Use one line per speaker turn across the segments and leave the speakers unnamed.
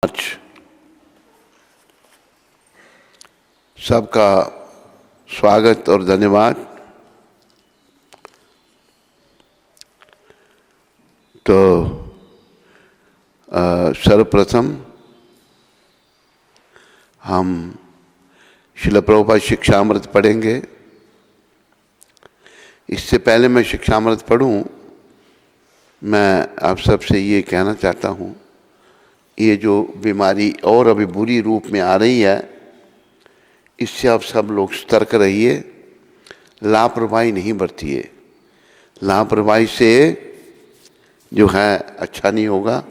आज सबका स्वागत और धन्यवाद। तो सर्वप्रथम हम श्रील प्रभुपाद शिक्षामृत पढ़ेंगे। इससे पहले मैं शिक्षामृत पढ़ूं, मैं आप सबसे ये कहना चाहता हूँ, ये जो बीमारी और अभी बुरी रूप में आ रही है, इससे आप सब लोग सतर्क रहिए, लापरवाही नहीं बरतिए। लापरवाही से जो है अच्छा नहीं होगा।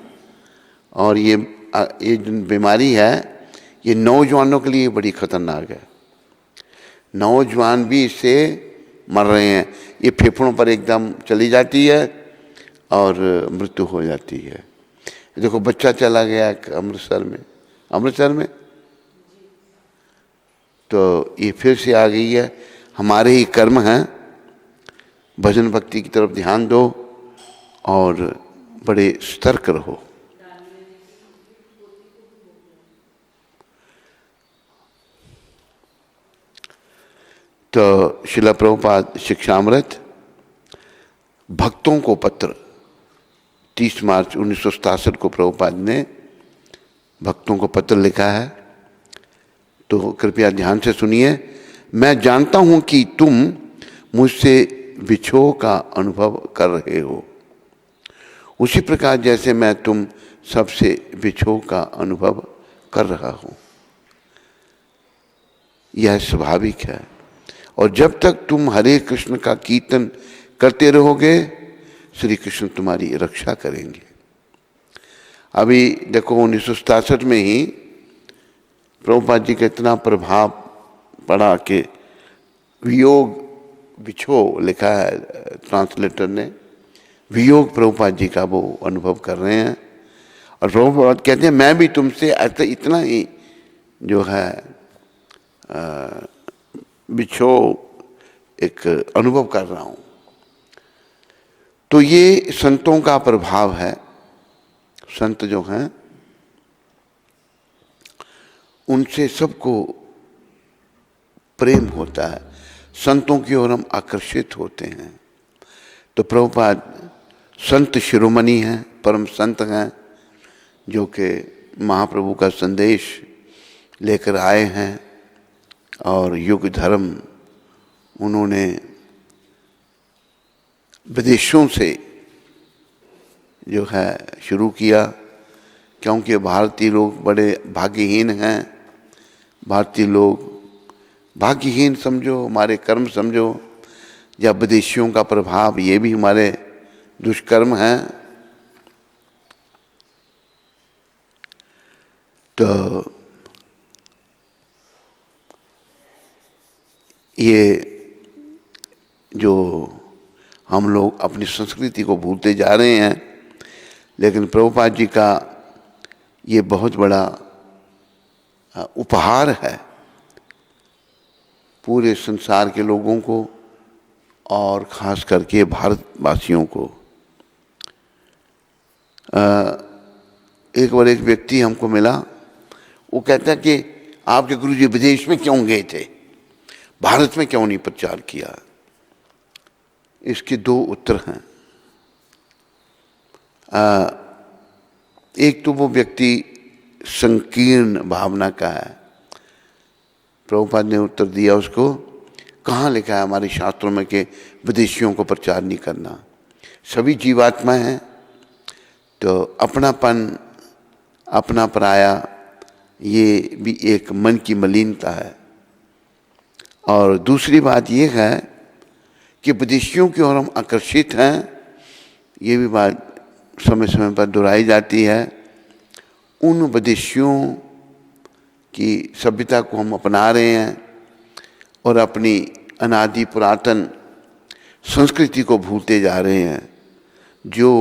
और ये जो बीमारी है, ये नौजवानों के लिए बड़ी खतरनाक है। नौजवान भी इससे मर रहे हैं। ये फेफड़ों पर एकदम चली जाती है और मृत्यु हो जाती है। देखो, बच्चा चला गया अमृतसर में तो ये फिर से आ गई है। हमारे ही कर्म हैं। भजन भक्ति की तरफ ध्यान दो और बड़े सतर्क रहो। तो श्रील प्रभुपाद शिक्षामृत भक्तों को पत्र 30 मार्च 1967 को प्रभुपाद ने भक्तों को पत्र लिखा है। तो कृपया ध्यान से सुनिए। मैं जानता हूं कि तुम मुझसे विछोह का अनुभव कर रहे हो, उसी प्रकार जैसे मैं तुम सबसे विछोह का अनुभव कर रहा हूं। यह स्वाभाविक है। और जब तक तुम हरे कृष्ण का कीर्तन करते रहोगे, श्री कृष्ण तुम्हारी रक्षा करेंगे। अभी देखो, 1967 में ही प्रभुपाद जी का इतना प्रभाव पड़ा कि वियोग विछोह लिखा है ट्रांसलेटर ने। वियोग प्रभुपाद जी का वो अनुभव कर रहे हैं। और प्रभुपाद कहते हैं, मैं भी तुमसे इतना ही जो है विछोह एक अनुभव कर रहा हूँ। तो ये संतों का प्रभाव है। संत जो हैं, उनसे सबको प्रेम होता है। संतों की ओर हम आकर्षित होते हैं। तो प्रभुपाद संत शिरोमणि हैं, परम संत हैं, जो कि महाप्रभु का संदेश लेकर आए हैं। और युग धर्म उन्होंने विदेशों से जो है शुरू किया, क्योंकि भारतीय लोग बड़े भाग्यहीन हैं। भारतीय लोग भाग्यहीन समझो, हमारे कर्म समझो, या विदेशियों का प्रभाव, ये भी हमारे दुष्कर्म हैं। तो ये जो हम लोग अपनी संस्कृति को भूलते जा रहे हैं, लेकिन प्रभुपाद जी का ये बहुत बड़ा उपहार है पूरे संसार के लोगों को और ख़ास करके भारतवासियों को। एक बार एक व्यक्ति हमको मिला, वो कहता कि आपके गुरुजी विदेश में क्यों गए थे, भारत में क्यों नहीं प्रचार किया। इसके दो उत्तर हैं। एक तो वो व्यक्ति संकीर्ण भावना का है। प्रभुपाद ने उत्तर दिया उसको, कहाँ लिखा है हमारे शास्त्रों में कि विदेशियों को प्रचार नहीं करना। सभी जीवात्मा हैं। तो अपनापन, अपना पराया, ये भी एक मन की मलिनता है। और दूसरी बात ये है कि विदेशियों की ओर हम आकर्षित हैं। ये भी बात समय समय पर दोहराई जाती है। उन विदेशियों की सभ्यता को हम अपना रहे हैं और अपनी अनादि पुरातन संस्कृति को भूलते जा रहे हैं, जो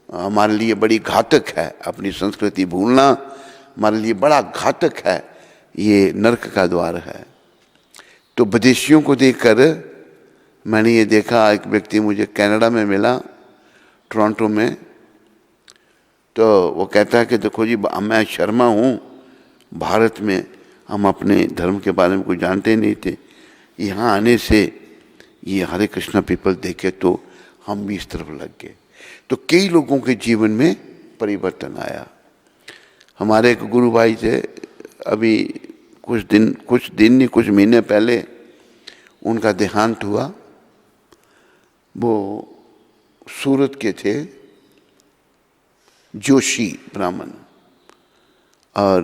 हमारे लिए बड़ी घातक है। अपनी संस्कृति भूलना हमारे लिए बड़ा घातक है। ये नरक का द्वार है। तो विदेशियों को देखकर मैंने ये देखा, एक व्यक्ति मुझे कनाडा में मिला, टोरंटो में। तो वो कहता है कि देखो जी मैं शर्मा हूँ, भारत में हम अपने धर्म के बारे में कुछ जानते नहीं थे, यहाँ आने से ये हरे कृष्णा पीपल देखे तो हम भी इस तरफ लग गए। तो कई लोगों के जीवन में परिवर्तन आया। हमारे एक गुरु भाई थे, अभी कुछ दिन नहीं कुछ महीने पहले उनका देहांत हुआ। वो सूरत के थे, जोशी ब्राह्मण, और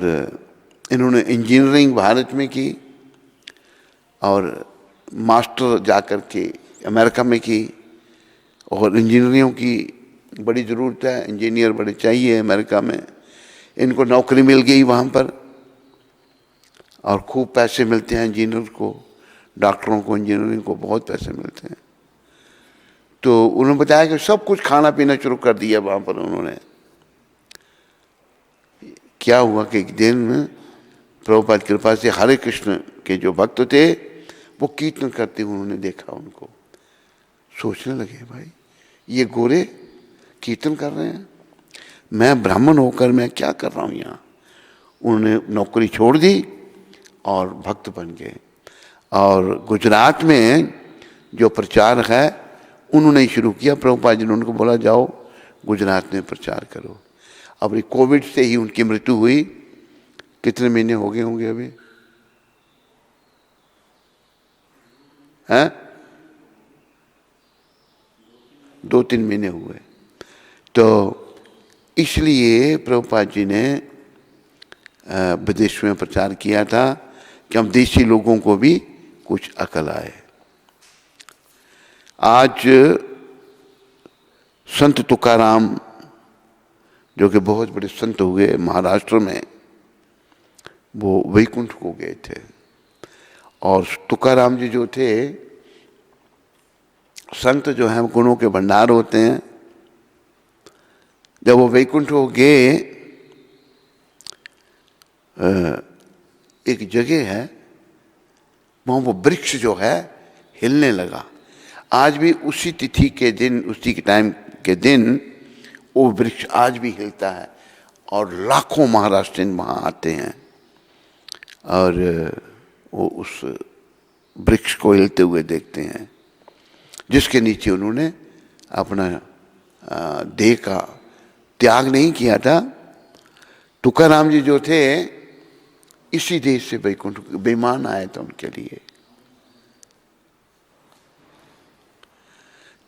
इन्होंने इंजीनियरिंग भारत में की और मास्टर जाकर के अमेरिका में की। और इंजीनियरों की बड़ी ज़रूरत है, इंजीनियर बड़े चाहिए अमेरिका में। इनको नौकरी मिल गई वहाँ पर और खूब पैसे मिलते हैं इंजीनियर को, डॉक्टरों को, इंजीनियरिंग को बहुत पैसे मिलते हैं। तो उन्होंने बताया कि सब कुछ खाना पीना शुरू कर दिया वहाँ पर उन्होंने। क्या हुआ कि एक दिन प्रभुपाद कृपा से हरे कृष्ण के जो भक्त थे वो कीर्तन करते हुए उन्होंने देखा उनको। सोचने लगे भाई ये गोरे कीर्तन कर रहे हैं, मैं ब्राह्मण होकर मैं क्या कर रहा हूँ यहाँ। उन्होंने नौकरी छोड़ दी और भक्त बन गए। और गुजरात में जो प्रचार है उन्होंने शुरू किया। प्रभुपाद जी ने उनको बोला जाओ गुजरात में प्रचार करो। अब ये कोविड से ही उनकी मृत्यु हुई। कितने महीने हो गए होंगे अभी, हैं? 2-3 महीने हुए। तो इसलिए प्रभुपाद जी ने विदेश में प्रचार किया था कि हम देशी लोगों को भी कुछ अकल आए। आज संत तुकाराम जो कि बहुत बड़े संत हुए महाराष्ट्र में, वो वैकुंठ को गए थे। और तुकाराम जी जो थे, संत जो हैं गुणों के भंडार होते हैं। जब वो वैकुंठ को गए, एक जगह है वहाँ वो वृक्ष जो है हिलने लगा। आज भी उसी तिथि के दिन, उसी के टाइम के दिन वो वृक्ष आज भी हिलता है और लाखों महाराष्ट्रियन वहाँ आते हैं और वो उस वृक्ष को हिलते हुए देखते हैं, जिसके नीचे उन्होंने अपना देह का त्याग नहीं किया था। तुकाराम जी जो थे इसी देश से वैकुंठ विमान आया था उनके लिए।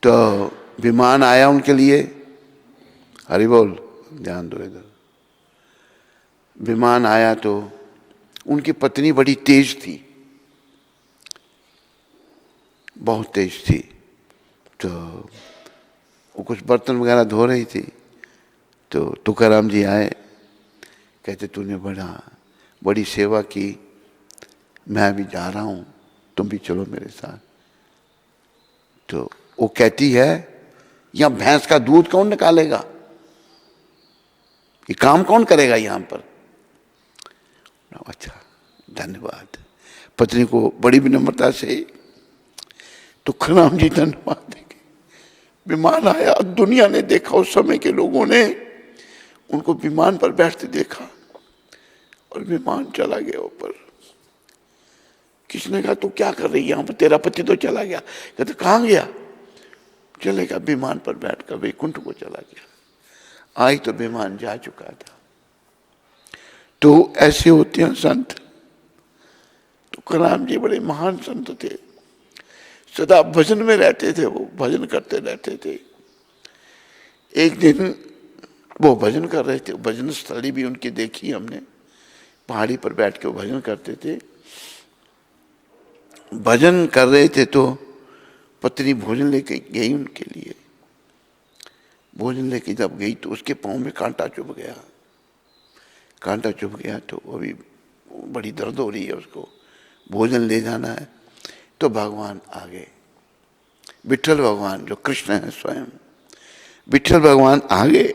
तो विमान आया उनके लिए, हरि बोल, ध्यान दो इधर। विमान आया तो उनकी पत्नी बड़ी तेज थी, बहुत तेज थी। तो वो कुछ बर्तन वगैरह धो रही थी। तो तुकाराम जी आए, कहते तूने बड़ी सेवा की, मैं अभी जा रहा हूँ, तुम भी चलो मेरे साथ। तो वो कहती है यहाँ भैंस का दूध कौन निकालेगा, ये काम कौन करेगा यहाँ पर। अच्छा धन्यवाद। पत्नी को बड़ी विनम्रता से तुकाराम जी धन्यवाद देंगे। विमान आया, दुनिया ने देखा, उस समय के लोगों ने उनको विमान पर बैठते देखा और विमान चला गया ऊपर। किसने कहा तू क्या कर रही है यहाँ पर, तेरा पति तो चला गया। कहते कहाँ गया, चलेगा विमान पर बैठकर वैकुंठ को चला गया। आज तो विमान जा चुका था। तो ऐसे होते हैं संत। तुकाराम जी बड़े महान संत थे, सदा भजन में रहते थे, वो भजन करते रहते थे। एक दिन वो भजन कर रहे थे, भजन स्थली भी उनकी देखी हमने, पहाड़ी पर बैठ के वो भजन करते थे। भजन कर रहे थे तो पत्नी भोजन लेके गई उनके लिए। भोजन लेके जब गई तो उसके पाँव में कांटा चुभ गया। कांटा चुभ गया तो अभी बड़ी दर्द हो रही है उसको, भोजन ले जाना है। तो भगवान आ गए, विठल भगवान जो कृष्ण है स्वयं, विठल भगवान आ गए।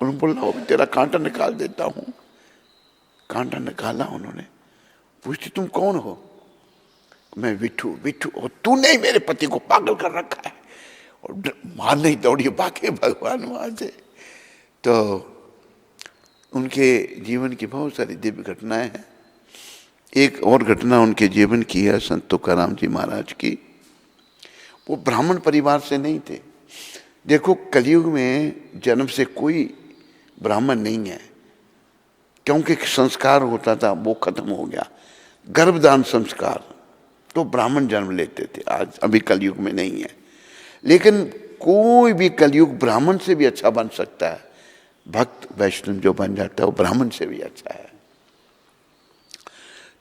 उन्होंने बोला तेरा कांटा निकाल देता हूँ। कांटा निकाला उन्होंने। पूछती तुम कौन हो। मैं विठू। विठू, और तूने मेरे पति को पागल कर रखा है। और मारने ही दौड़ी भागे भगवान वहां से। तो उनके जीवन की बहुत सारी दिव्य घटनाएं हैं। एक और घटना उनके जीवन की है संत तुकाराम जी महाराज की। वो ब्राह्मण परिवार से नहीं थे। देखो, कलयुग में जन्म से कोई ब्राह्मण नहीं है, क्योंकि संस्कार होता था वो खत्म हो गया। गर्भदान संस्कार तो ब्राह्मण जन्म लेते थे, आज अभी कलयुग में नहीं है। लेकिन कोई भी कलयुग ब्राह्मण से भी अच्छा बन सकता है। भक्त वैष्णव जो बन जाता है वो ब्राह्मण से भी अच्छा है।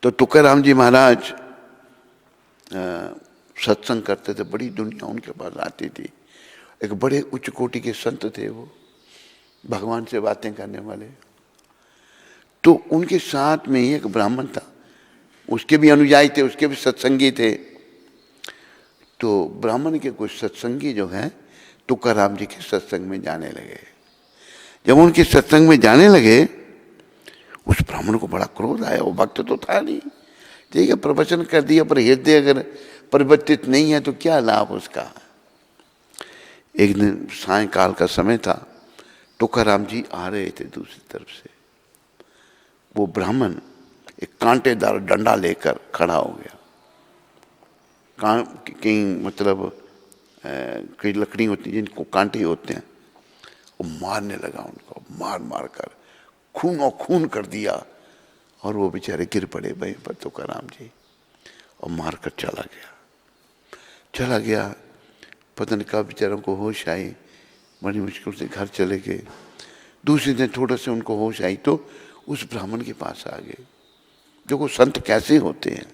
तो तुकाराम जी महाराज सत्संग करते थे, बड़ी दुनिया उनके पास आती थी। एक बड़े उच्च कोटि के संत थे वो, भगवान से बातें करने वाले। तो उनके साथ में ही एक ब्राह्मण था, उसके भी अनुयायी थे, उसके भी सत्संगी थे। तो ब्राह्मण के कुछ सत्संगी जो हैं तुकाराम जी के सत्संग में जाने लगे। जब उनके सत्संग में जाने लगे, उस ब्राह्मण को बड़ा क्रोध आया। वो भक्त तो था नहीं, ठीक है, प्रवचन कर दिया, पर हृदय अगर परिवर्तित नहीं है तो क्या लाभ उसका। एक दिन सायंकाल का समय था, तुकाराम जी आ रहे थे दूसरी तरफ से। वो ब्राह्मण एक कांटेदार डंडा लेकर खड़ा हो गया। कहीं मतलब कई लकड़ी होती है जिनको कांटे होते हैं, वो मारने लगा उनको, मार मार कर खून खून कर दिया। और वो बेचारे गिर पड़े वहीं पर तुकाराम जी, और मार कर चला गया। पता नहीं कब बेचारों को होश आई, बड़ी मुश्किल से घर चले गए। दूसरे दिन थोड़ा से उनको होश आई तो उस ब्राह्मण के पास आ गए। देखो संत कैसे होते हैं।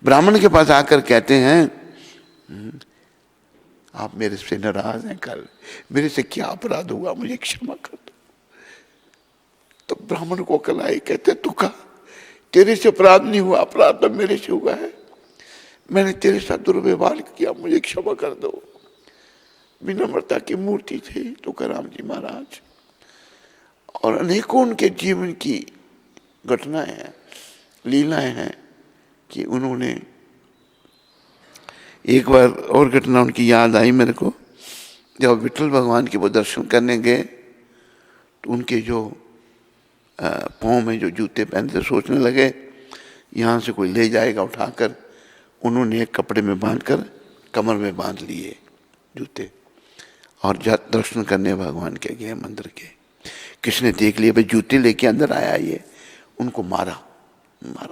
ब्राह्मण के पास आकर कहते हैं, आप मेरे से नाराज हैं, कल मेरे से क्या अपराध हुआ, मुझे क्षमा कर दो। तो ब्राह्मण को अकल आई, कहते तुका तेरे से अपराध नहीं हुआ, अपराध तो मेरे से हुआ है। मैंने तेरे साथ दुर्व्यवहार किया, मुझे क्षमा कर दो। विनम्रता की मूर्ति थे तुकाराम जी महाराज। और अनेकों उनके जीवन की घटनाएं हैं, लीलाएं हैं कि उन्होंने, एक बार और घटना उनकी याद आई मेरे को। जब विठल भगवान के वो दर्शन करने गए तो उनके जो पाँव में जो जूते पहनते, सोचने लगे यहाँ से कोई ले जाएगा उठाकर। उन्होंने एक कपड़े में बांधकर कमर में बांध लिए जूते, और दर्शन करने भगवान के गए मंदिर के। किसने देख लिया भाई जूते लेके अंदर आया ये, उनको मारा,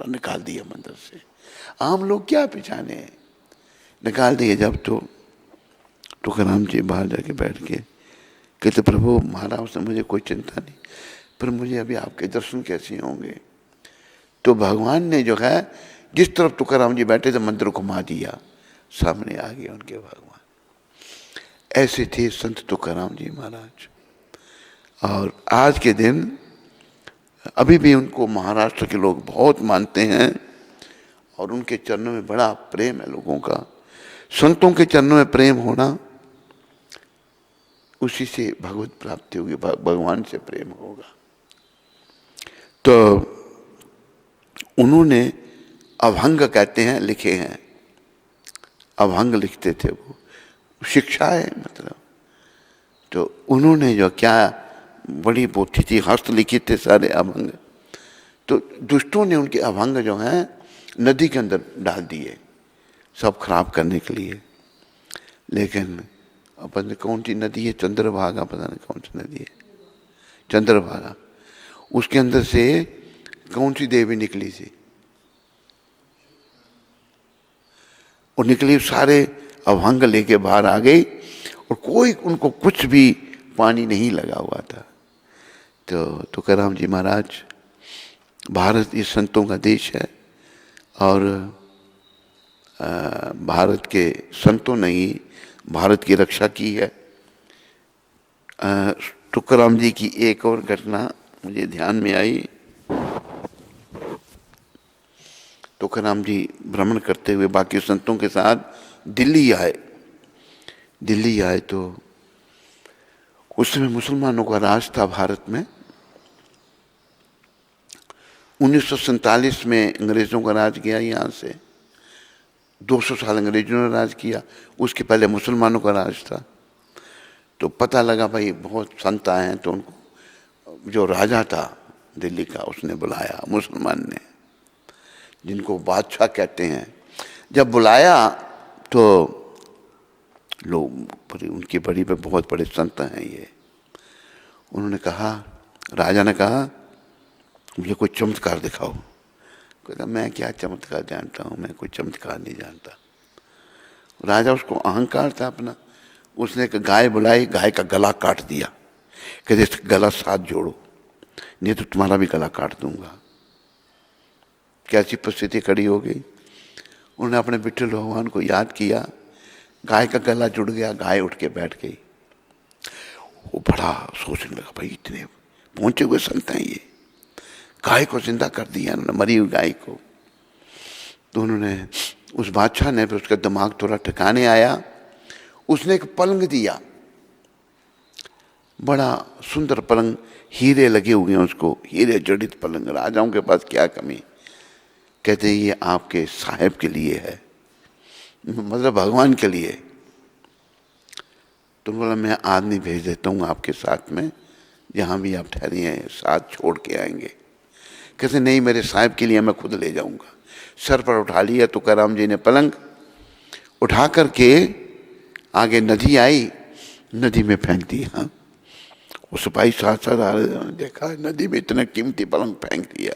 निकाल दिया मंदिर से। आम लोग क्या पहचाने, निकाल दिए। जब तो तुकाराम जी बाहर जाके बैठ के कहते, प्रभु मारा उसने मुझे, कोई चिंता नहीं, पर मुझे अभी आपके दर्शन कैसे होंगे। तो भगवान ने जो है जिस तरफ तुकाराम जी बैठे थे मंदिर को घुमा दिया, सामने आ गए उनके भगवान। ऐसे थे संत तुकाराम जी महाराज। और आज के दिन अभी भी उनको महाराष्ट्र के लोग बहुत मानते हैं, और उनके चरणों में बड़ा प्रेम है लोगों का। संतों के चरणों में प्रेम होना, उसी से भगवत प्राप्ति होगी, भगवान से प्रेम होगा। तो उन्होंने अभंग कहते हैं लिखे हैं, अभंग लिखते थे वो, शिक्षा है मतलब। तो उन्होंने जो क्या बड़ी पोथी थी, हस्त लिखित थे सारे अभंग। तो दुष्टों ने उनके अभंग जो हैं नदी के अंदर डाल दिए, सब खराब करने के लिए। लेकिन अपन कौन सी नदी है, चंद्रभागा, पता नहीं कौन सी नदी है, चंद्रभागा, उसके अंदर से कौन सी देवी निकली थी, वो निकली, सारे अभंग लेके बाहर आ गई, और कोई उनको कुछ भी पानी नहीं लगा हुआ था। तो तुकाराम जी महाराज, भारत ये संतों का देश है, और भारत के संतों ने ही भारत की रक्षा की है। तुकाराम जी की एक और घटना मुझे ध्यान में आई। तुकाराम जी भ्रमण करते हुए बाकी संतों के साथ दिल्ली आए तो उस समय मुसलमानों का राज था भारत में। 1947 में अंग्रेज़ों का राज किया यहाँ से, 200 साल अंग्रेजों ने राज किया, उसके पहले मुसलमानों का राज था। तो पता लगा भाई बहुत संत आए हैं, तो उनको जो राजा था दिल्ली का उसने बुलाया, मुसलमान ने, जिनको बादशाह कहते हैं। जब बुलाया तो लोग उनकी बड़ी पे बहुत बड़े संत हैं ये। उन्होंने कहा, राजा ने कहा मुझे कोई चमत्कार दिखाओ। कहता मैं क्या चमत्कार जानता हूँ, मैं कोई चमत्कार नहीं जानता। राजा, उसको अहंकार था अपना, उसने एक गाय बुलाई, गाय का गला काट दिया। कहते इसका गला साथ जोड़ो नहीं तो तुम्हारा भी गला काट दूंगा। कैसी परिस्थिति खड़ी हो गई। उन्होंने अपने विठल भगवान को याद किया, गाय का गला जुड़ गया, गाय उठ के बैठ गई। वो बड़ा सोचने लगा, भाई इतने पहुंचे हुए संत हैं ये, गाय को जिंदा कर दिया उन्होंने, मरी हुई गाय को। तो उन्होंने, उस बादशाह ने, फिर उसका दिमाग थोड़ा ठिकाने आया, उसने एक पलंग दिया, बड़ा सुंदर पलंग, हीरे लगे हुए हैं उसको, हीरे जड़ित पलंग। राजाओं के पास क्या कमी। कहते हैं ये आपके साहेब के लिए है, मतलब भगवान के लिए। तो बोला मैं आदमी भेज देता हूँ आपके साथ में, जहाँ भी आप ठहरी हैं साथ छोड़ के आएंगे। कहते नहीं, मेरे साहब के लिए मैं खुद ले जाऊंगा। सर पर उठा लिया तुकाराम जी ने पलंग, उठा करके आगे नदी आई, नदी में फेंक दिया। वो सिपाही साथ साथ आ रहे, देखा नदी में इतना कीमती पलंग फेंक दिया।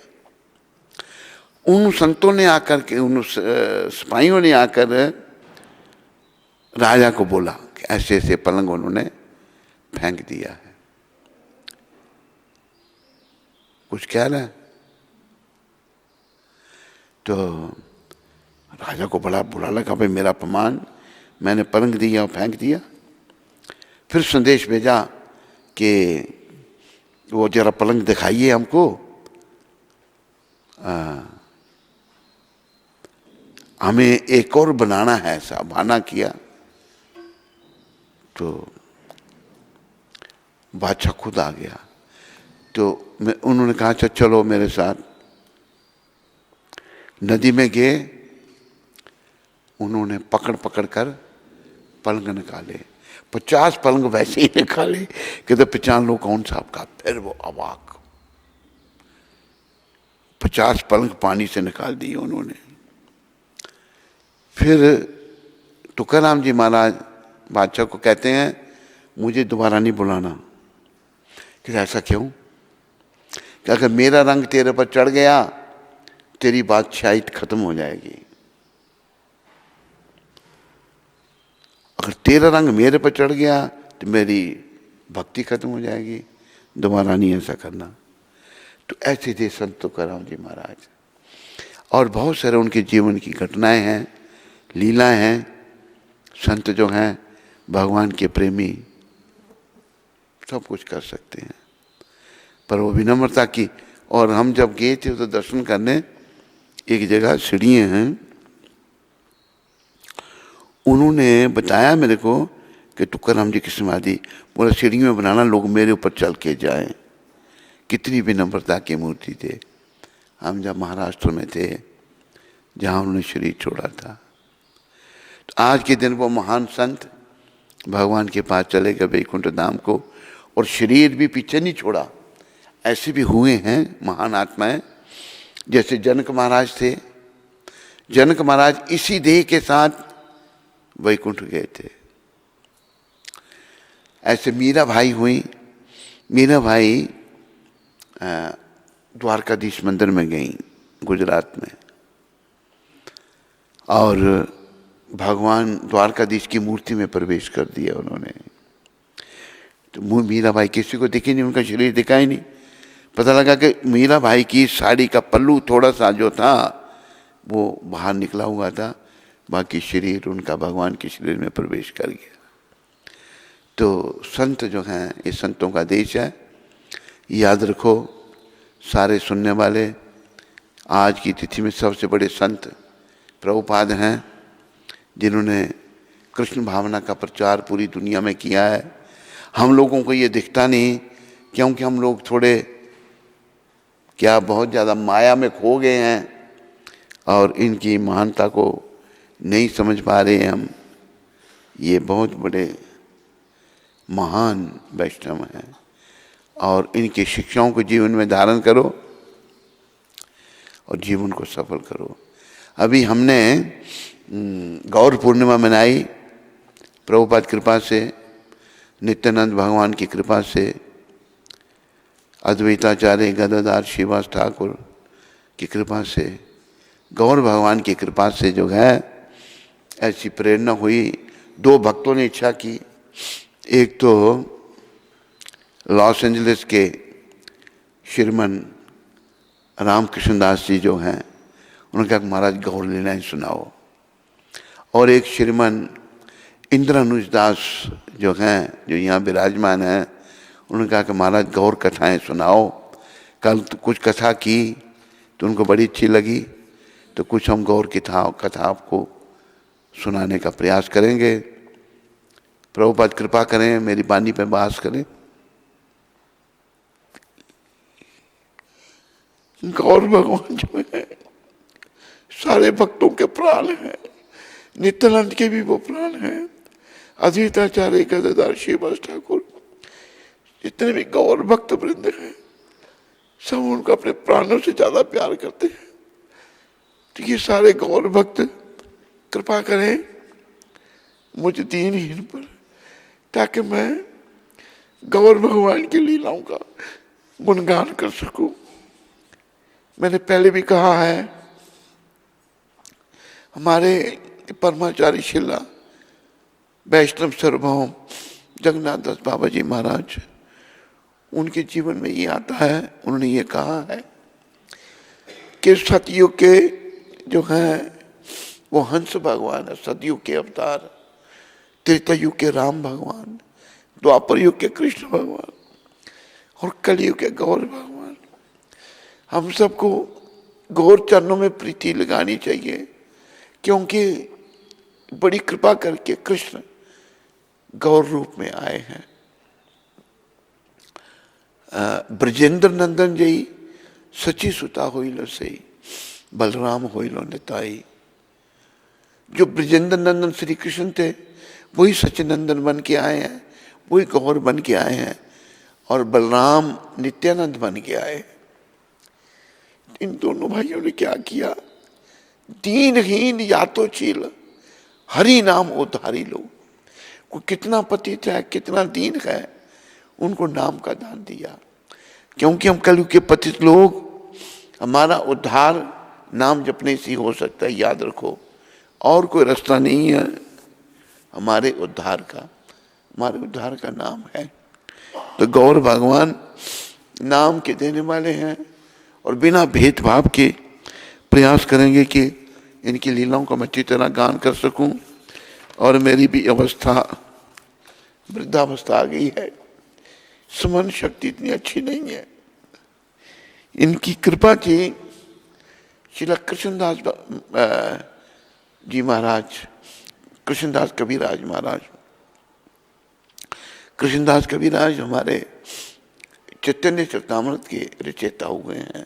उन संतों ने आकर के, उन सिपाहियों ने आकर राजा को बोला कि ऐसे ऐसे पलंग उन्होंने फेंक दिया है। कुछ कह रहा है। तो राजा को बड़ा बुरा लगा, भाई मेरा अपमान, मैंने पलंग दिया और फेंक दिया। फिर संदेश भेजा कि वो जरा पलंग दिखाइए हमको। हमें एक और बनाना है, ऐसा बहाना किया। तो बादशाह खुद आ गया। तो उन्होंने कहा अच्छा चलो मेरे साथ। नदी में गए, उन्होंने पकड़ पकड़ कर पलंग निकाले, 50 पलंग वैसे ही निकाले कि तो पहचान लो कौन सा आपका। फिर वो अवाक, 50 पलंग पानी से निकाल दिए उन्होंने। फिर तुकाराम जी महाराज बादशाह को कहते हैं मुझे दोबारा नहीं बुलाना। कि ऐसा क्यों? कि अगर मेरा रंग तेरे पर चढ़ गया तेरी बादशाही खत्म हो जाएगी। अगर तेरा रंग मेरे पर चढ़ गया तो मेरी भक्ति खत्म हो जाएगी, दोबारा नहीं ऐसा करना। तो ऐसे थे संत तुकाराम जी महाराज। और बहुत सारे उनके जीवन की घटनाएं हैं, लीलाएं हैं। संत जो हैं भगवान के प्रेमी, सब कुछ कर सकते हैं, पर वो विनम्रता की। और हम जब गए थे तो दर्शन करने, एक जगह सीढ़ियाँ हैं, उन्होंने बताया मेरे को कि तुकाराम जी की समाधि, बोला सीढ़ी में बनाना, लोग मेरे ऊपर चल के जाएं। कितनी विनम्रता की मूर्ति थे। हम जब महाराष्ट्र में थे जहाँ उन्होंने शरीर छोड़ा था, तो आज के दिन वो महान संत भगवान के पास चले गए वैकुंठ धाम को, और शरीर भी पीछे नहीं छोड़ा। ऐसे भी हुए हैं महान आत्माएं, जैसे जनक महाराज थे। जनक महाराज इसी देह के साथ वैकुंठ गए थे। ऐसे मीरा भाई हुई। मीरा भाई द्वारकाधीश मंदिर में गई गुजरात में, और भगवान द्वारकाधीश की मूर्ति में प्रवेश कर दिया उन्होंने। तो मीरा भाई किसी को दिखी नहीं, उनका शरीर दिखा ही नहीं। पता लगा कि मीरा भाई की साड़ी का पल्लू थोड़ा सा जो था वो बाहर निकला हुआ था, बाकी शरीर उनका भगवान के शरीर में प्रवेश कर गया। तो संत जो हैं, ये संतों का देश है। याद रखो सारे सुनने वाले, आज की तिथि में सबसे बड़े संत प्रभुपाद हैं, जिन्होंने कृष्ण भावना का प्रचार पूरी दुनिया में किया है। हम लोगों को ये दिखता नहीं, क्योंकि हम लोग थोड़े क्या बहुत ज़्यादा माया में खो गए हैं और इनकी महानता को नहीं समझ पा रहे हैं हम। ये बहुत बड़े महान वैष्णव हैं और इनकी शिक्षाओं को जीवन में धारण करो और जीवन को सफल करो। अभी हमने गौर पूर्णिमा मनाई, प्रभुपाद कृपा से, नित्यानंद भगवान की कृपा से, अद्वैताचार्य गदाधर श्रीवास ठाकुर की कृपा से, गौर भगवान की कृपा से जो है ऐसी प्रेरणा हुई। दो भक्तों ने इच्छा की, एक तो लॉस एंजलिस के श्रीमान रामकृष्ण दास जी जो हैं, उन्होंने कहा महाराज गौर लीलाएं सुनाओ, और एक श्रीमान इंद्रानुज दास जो हैं, जो यहाँ विराजमान हैं, उन्होंने कहा कि महाराज गौर कथाएं सुनाओ। कल तो कुछ कथा की तो उनको बड़ी अच्छी लगी, तो कुछ हम गौर कथा आपको सुनाने का प्रयास करेंगे। प्रभुपाद कृपा करें, मेरी वाणी पे वास करें। गौर भगवान जो है सारे भक्तों के प्राण हैं, नित्यानंद के भी वो प्राण हैं, अद्वैताचार्य गदाधर श्रीवास ठाकुर, जितने भी गौर भक्त वृंद हैं सब उनको अपने प्राणों से ज्यादा प्यार करते हैं। तो ये सारे गौर भक्त कृपा करें मुझे दीनहीन पर, ताकि मैं गौर भगवान की लीलाओं का गुणगान कर सकूं। मैंने पहले भी कहा है, हमारे परमाचार्य शिला वैष्णव सार्वभौम जगन्नाथ दास बाबा जी महाराज, उनके जीवन में ये आता है, उन्होंने ये कहा है कि सतयुग के जो हैं वो हंस भगवान है, सतयुग के अवतार, त्रेता युग के राम भगवान, द्वापर युग के कृष्ण भगवान और कलयुग के गौर भगवान। हम सबको गौर चरणों में प्रीति लगानी चाहिए, क्योंकि बड़ी कृपा करके कृष्ण गौर रूप में आए हैं। ब्रजेंद्र नंदन जी सची सुता होइलो सही, बलराम होइलो निताई। जो ब्रजेंद्र नंदन श्री कृष्ण थे वही सचिनंदन बन के आए हैं, वही गौर बन के आए हैं, और बलराम नित्यानंद बन के आए। इन दोनों भाइयों ने क्या किया, दीनहीन यातोचील हरि नाम उधारी लो। को कितना पतित है, कितना दीन है, उनको नाम का दान दिया। क्योंकि हम कलयुग के पतित लोग, हमारा उद्धार नाम जपने से हो सकता है, याद रखो, और कोई रास्ता नहीं है हमारे उद्धार का। हमारे उद्धार का नाम है। तो गौर भगवान नाम के देने वाले हैं, और बिना भेदभाव के प्रयास करेंगे कि इनकी लीलाओं को मैं अच्छी तरह गान कर सकूं। और मेरी भी अवस्था, वृद्धावस्था आ गई है, स्मरण शक्ति इतनी अच्छी नहीं है। इनकी कृपा थी, श्रील कृष्णदास जी महाराज, कृष्णदास कविराज महाराज, कृष्णदास कविराज हमारे चैतन्य चरितामृत के रचयिता हुए हैं।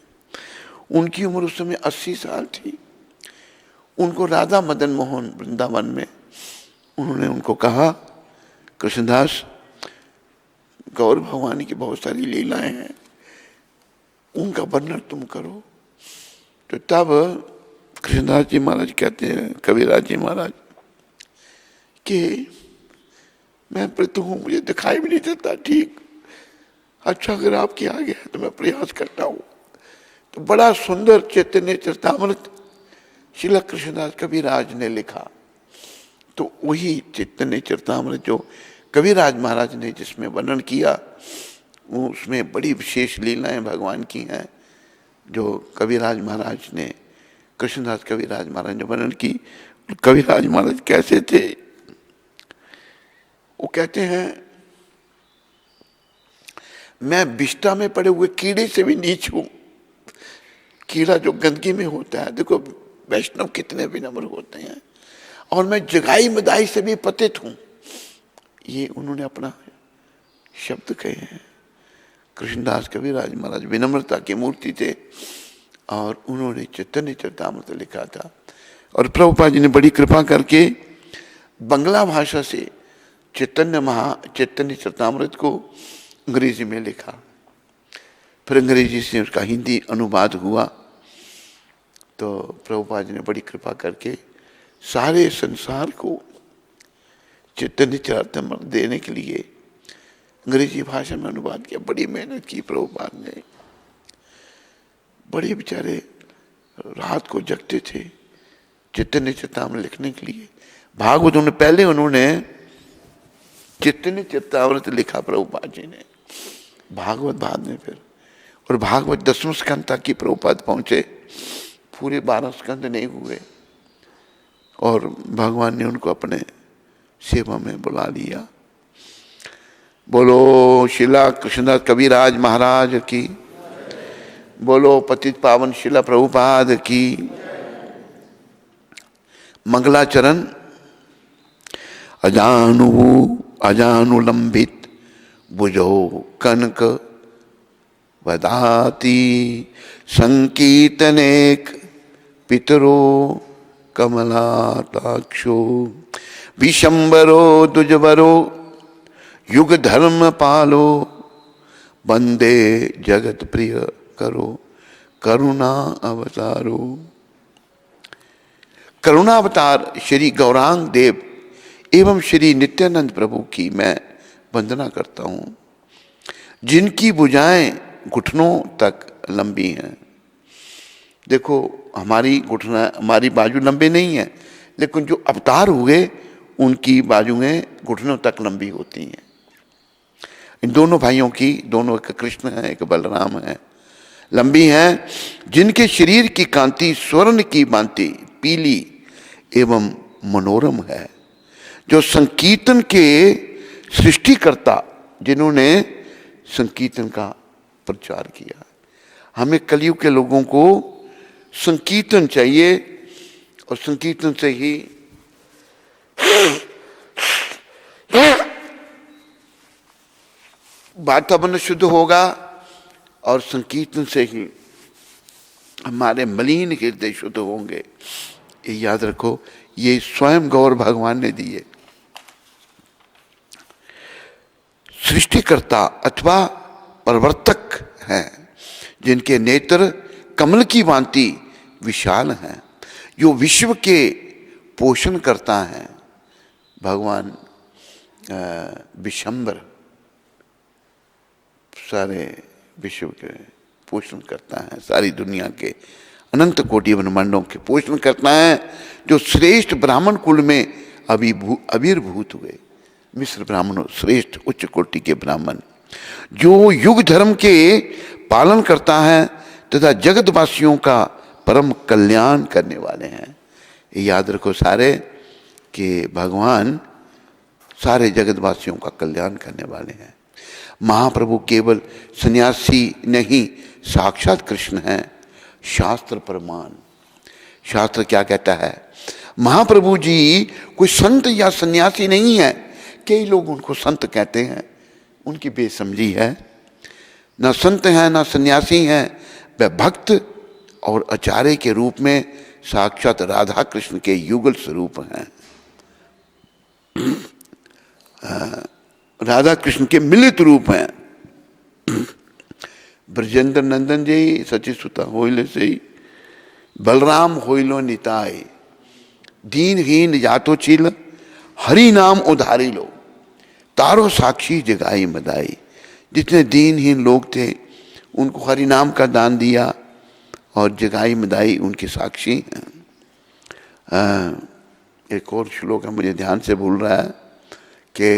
उनकी उम्र उस समय 80 साल थी। उनको राधा मदन मोहन वृंदावन में उन्होंने उनको कहा, कृष्णदास गौर भगवान की बहुत सारी लीलाएं हैं, उनका वर्णन तुम करो। तो तब कृष्णदास जी महाराज कहते हैं, कविराज जी महाराज, कि मैं मृत हूँ, मुझे दिखाई भी नहीं देता ठीक, अच्छा अगर आपके आ गया तो मैं प्रयास करता हूँ। तो बड़ा सुंदर चैतन्य चरितामृत श्रील कृष्णदास कविराज ने लिखा। तो वही चैतन्य चरितामृत जो कविराज महाराज ने जिसमें वर्णन किया, वो उसमें बड़ी विशेष लीलाएं भगवान की हैं, जो कविराज महाराज ने, कृष्णदास कविराज महाराज ने वर्णन की। कविराज महाराज कैसे थे, वो कहते हैं, मैं विष्ठा में पड़े हुए कीड़े से भी नीच हूं। कीड़ा जो गंदगी में होता है, देखो वैष्णव कितने विनम्र होते हैं, और मैं जगाई मदाई से भी पतित हूं। ये उन्होंने अपना शब्द कहे हैं। कृष्णदास कविराज महाराज विनम्रता की मूर्ति थे, और उन्होंने चैतन्य चरितामृत लिखा था। और प्रभुपाद जी ने बड़ी कृपा करके बंगला भाषा से चैतन्य चरितामृत को अंग्रेजी में लिखा, फिर अंग्रेजी से उसका हिंदी अनुवाद हुआ। तो प्रभुपाद जी ने बड़ी कृपा करके सारे संसार को चैतन्य चरितामृत देने के लिए अंग्रेजी भाषा में अनुवाद किया। बड़ी मेहनत की प्रभुपाद ने, बड़े बेचारे रात को जगते थे चैतन्य चरितामृत लिखने के लिए। भागवत उन्होंने चैतन्य चरितामृत लिखा प्रभुपाद जी ने, भागवत बाद में फिर, और भागवत 10वें स्कंद तक की प्रभुपाद पहुंचे, पूरे 12 स्कंद नहीं हुए, और भगवान ने उनको अपने सेवा में बुला लिया। बोलो शिला कृष्णदास कविराज महाराज की, बोलो पतित पावन शिला प्रभुपाद की। मंगलाचरण अजानुलंबित भुजो कनक वदाति संकीर्तनेक पितरो कमलाताक्षो विशंबरो दुजबरो युग धर्म पालो वंदे जगत प्रिय करो करुणा अवतारो। करुणा अवतार श्री गौरांग देव एवं श्री नित्यानंद प्रभु की मैं वंदना करता हूँ, जिनकी भुजाएं घुटनों तक लंबी हैं। देखो हमारी बाजू लंबे नहीं है, लेकिन जो अवतार हुए उनकी बाजुएं घुटनों तक लंबी होती हैं। इन दोनों भाइयों की, दोनों, एक कृष्ण है एक बलराम है, लंबी हैं, जिनके शरीर की कांति स्वर्ण की भांति पीली एवं मनोरम है। जो संकीर्तन के सृष्टिकर्ता, जिन्होंने संकीर्तन का प्रचार किया। हमें कलयुग के लोगों को संकीर्तन चाहिए, और संकीर्तन से ही वातावरण शुद्ध होगा, और संकीर्तन से ही हमारे मलिन हृदय शुद्ध होंगे। ये याद रखो, ये स्वयं गौर भगवान ने दिए। सृष्टिकर्ता अथवा प्रवर्तक हैं, जिनके नेत्र कमल की भांति विशाल हैं, जो विश्व के पोषण करता है। भगवान विशंबर सारे विश्व के पोषण करता है, सारी दुनिया के अनंत कोटि ब्रह्मांडों के पोषण करता है, जो श्रेष्ठ ब्राह्मण कुल में आविर्भूत हुए। मिश्र ब्राह्मणों, श्रेष्ठ उच्च कोटि के ब्राह्मण, जो युग धर्म के पालन करता है तथा जगतवासियों का परम कल्याण करने वाले हैं। ये याद रखो सारे कि भगवान सारे जगतवासियों का कल्याण करने वाले हैं। महाप्रभु केवल सन्यासी नहीं, साक्षात कृष्ण हैं। शास्त्र प्रमाण, शास्त्र क्या कहता है? महाप्रभु जी कोई संत या सन्यासी नहीं है। कई लोग उनको संत कहते हैं, उनकी बेसमझी है। ना संत हैं ना सन्यासी हैं, वह भक्त और आचार्य के रूप में साक्षात राधा कृष्ण के युगल स्वरूप हैं। राधा कृष्ण के मिलित रूप हैं। ब्रजेंद्र नंदन जी सची सुता होइले से बलराम होइलो निताय, दीनहीन जातो चिल हरि नाम उधारी लो, तारो साक्षी जगाई मदाई। जितने दीनहीन लोग थे उनको हरि नाम का दान दिया, और जगाई मदाई उनकी साक्षी हैं। एक और श्लोक है, मुझे ध्यान से भूल रहा है, कि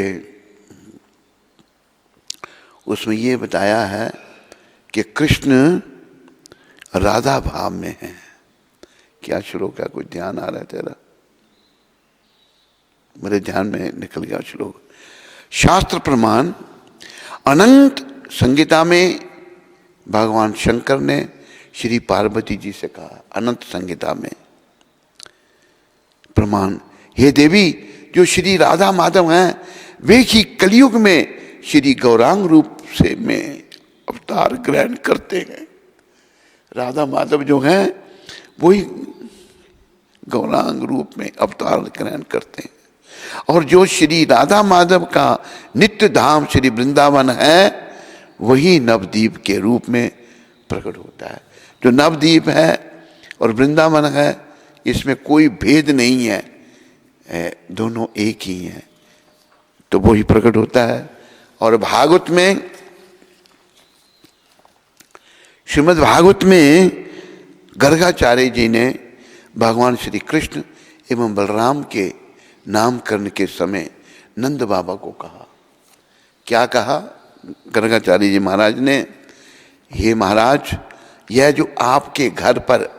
उसमें ये बताया है कि कृष्ण राधा भाव में है। क्या श्लोक है? कोई ध्यान आ रहा है तेरा? मेरे ध्यान में निकल गया श्लोक। शास्त्र प्रमाण अनंत संगीता में भगवान शंकर ने श्री पार्वती जी से कहा, अनंत संगीता में प्रमाण, हे देवी, जो श्री राधा माधव हैं वे ही कलयुग में श्री गौरांग रूप से में अवतार ग्रहण करते हैं। राधा माधव जो हैं वही गौरांग रूप में अवतार ग्रहण करते हैं। और जो श्री राधा माधव का नित्य धाम श्री वृंदावन है, वही नवद्वीप के रूप में प्रकट होता है। जो नवद्वीप है और वृंदावन है, इसमें कोई भेद नहीं है, दोनों एक ही हैं। तो वही प्रकट होता है। और भागवत में, श्रीमद् भागवत में गर्गाचार्य जी ने भगवान श्री कृष्ण एवं बलराम के नामकरण के समय नंद बाबा को कहा। क्या कहा गर्गाचार्य जी महाराज ने? हे महाराज, यह जो आपके घर पर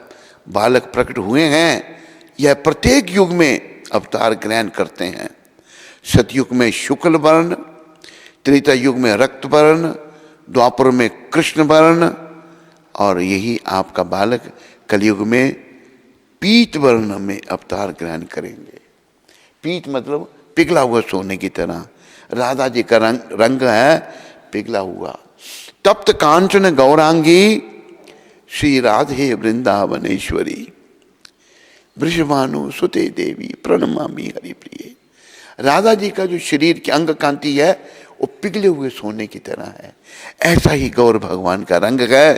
बालक प्रकट हुए हैं, यह प्रत्येक युग में अवतार ग्रहण करते हैं। सतयुग में शुक्ल वर्ण, त्रेता युग में रक्त वर्ण, द्वापर में कृष्ण वर्ण, और यही आपका बालक कलयुग में पीत वर्ण में अवतार ग्रहण करेंगे। पीत मतलब पिघला हुआ सोने की तरह। राधा जी का रंग है पिघला हुआ। तप्त कांचन गौरांगी श्री राधे वृंदावनेश्वरी, वृषभानु सुते देवी प्रणमामि हरिप्रिय। राधा जी का जो शरीर की अंग कांति है, वो पिघले हुए सोने की तरह है। ऐसा ही गौर भगवान का रंग है,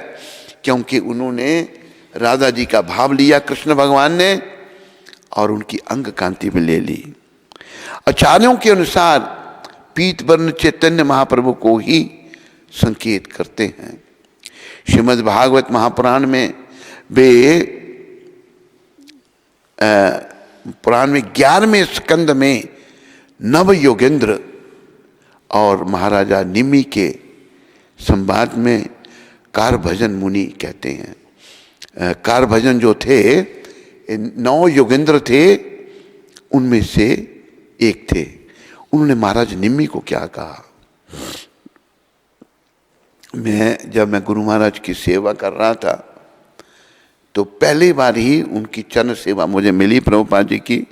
क्योंकि उन्होंने राधा जी का भाव लिया कृष्ण भगवान ने, और उनकी अंग कांति में ले ली। आचार्यों के अनुसार पीत वर्ण चैतन्य महाप्रभु को ही संकेत करते हैं। श्रीमद् भागवत महापुराण में पुराण में 11वें स्कंद में नव योगेंद्र और महाराजा निमि के संवाद में कारभजन मुनि कहते हैं। कारभजन जो थे 9 योगेंद्र थे, उनमें से एक थे। उन्होंने महाराज निम्मी को क्या कहा? जब मैं गुरु महाराज की सेवा कर रहा था, तो पहली बार ही उनकी चरण सेवा मुझे मिली प्रभुपाद जी की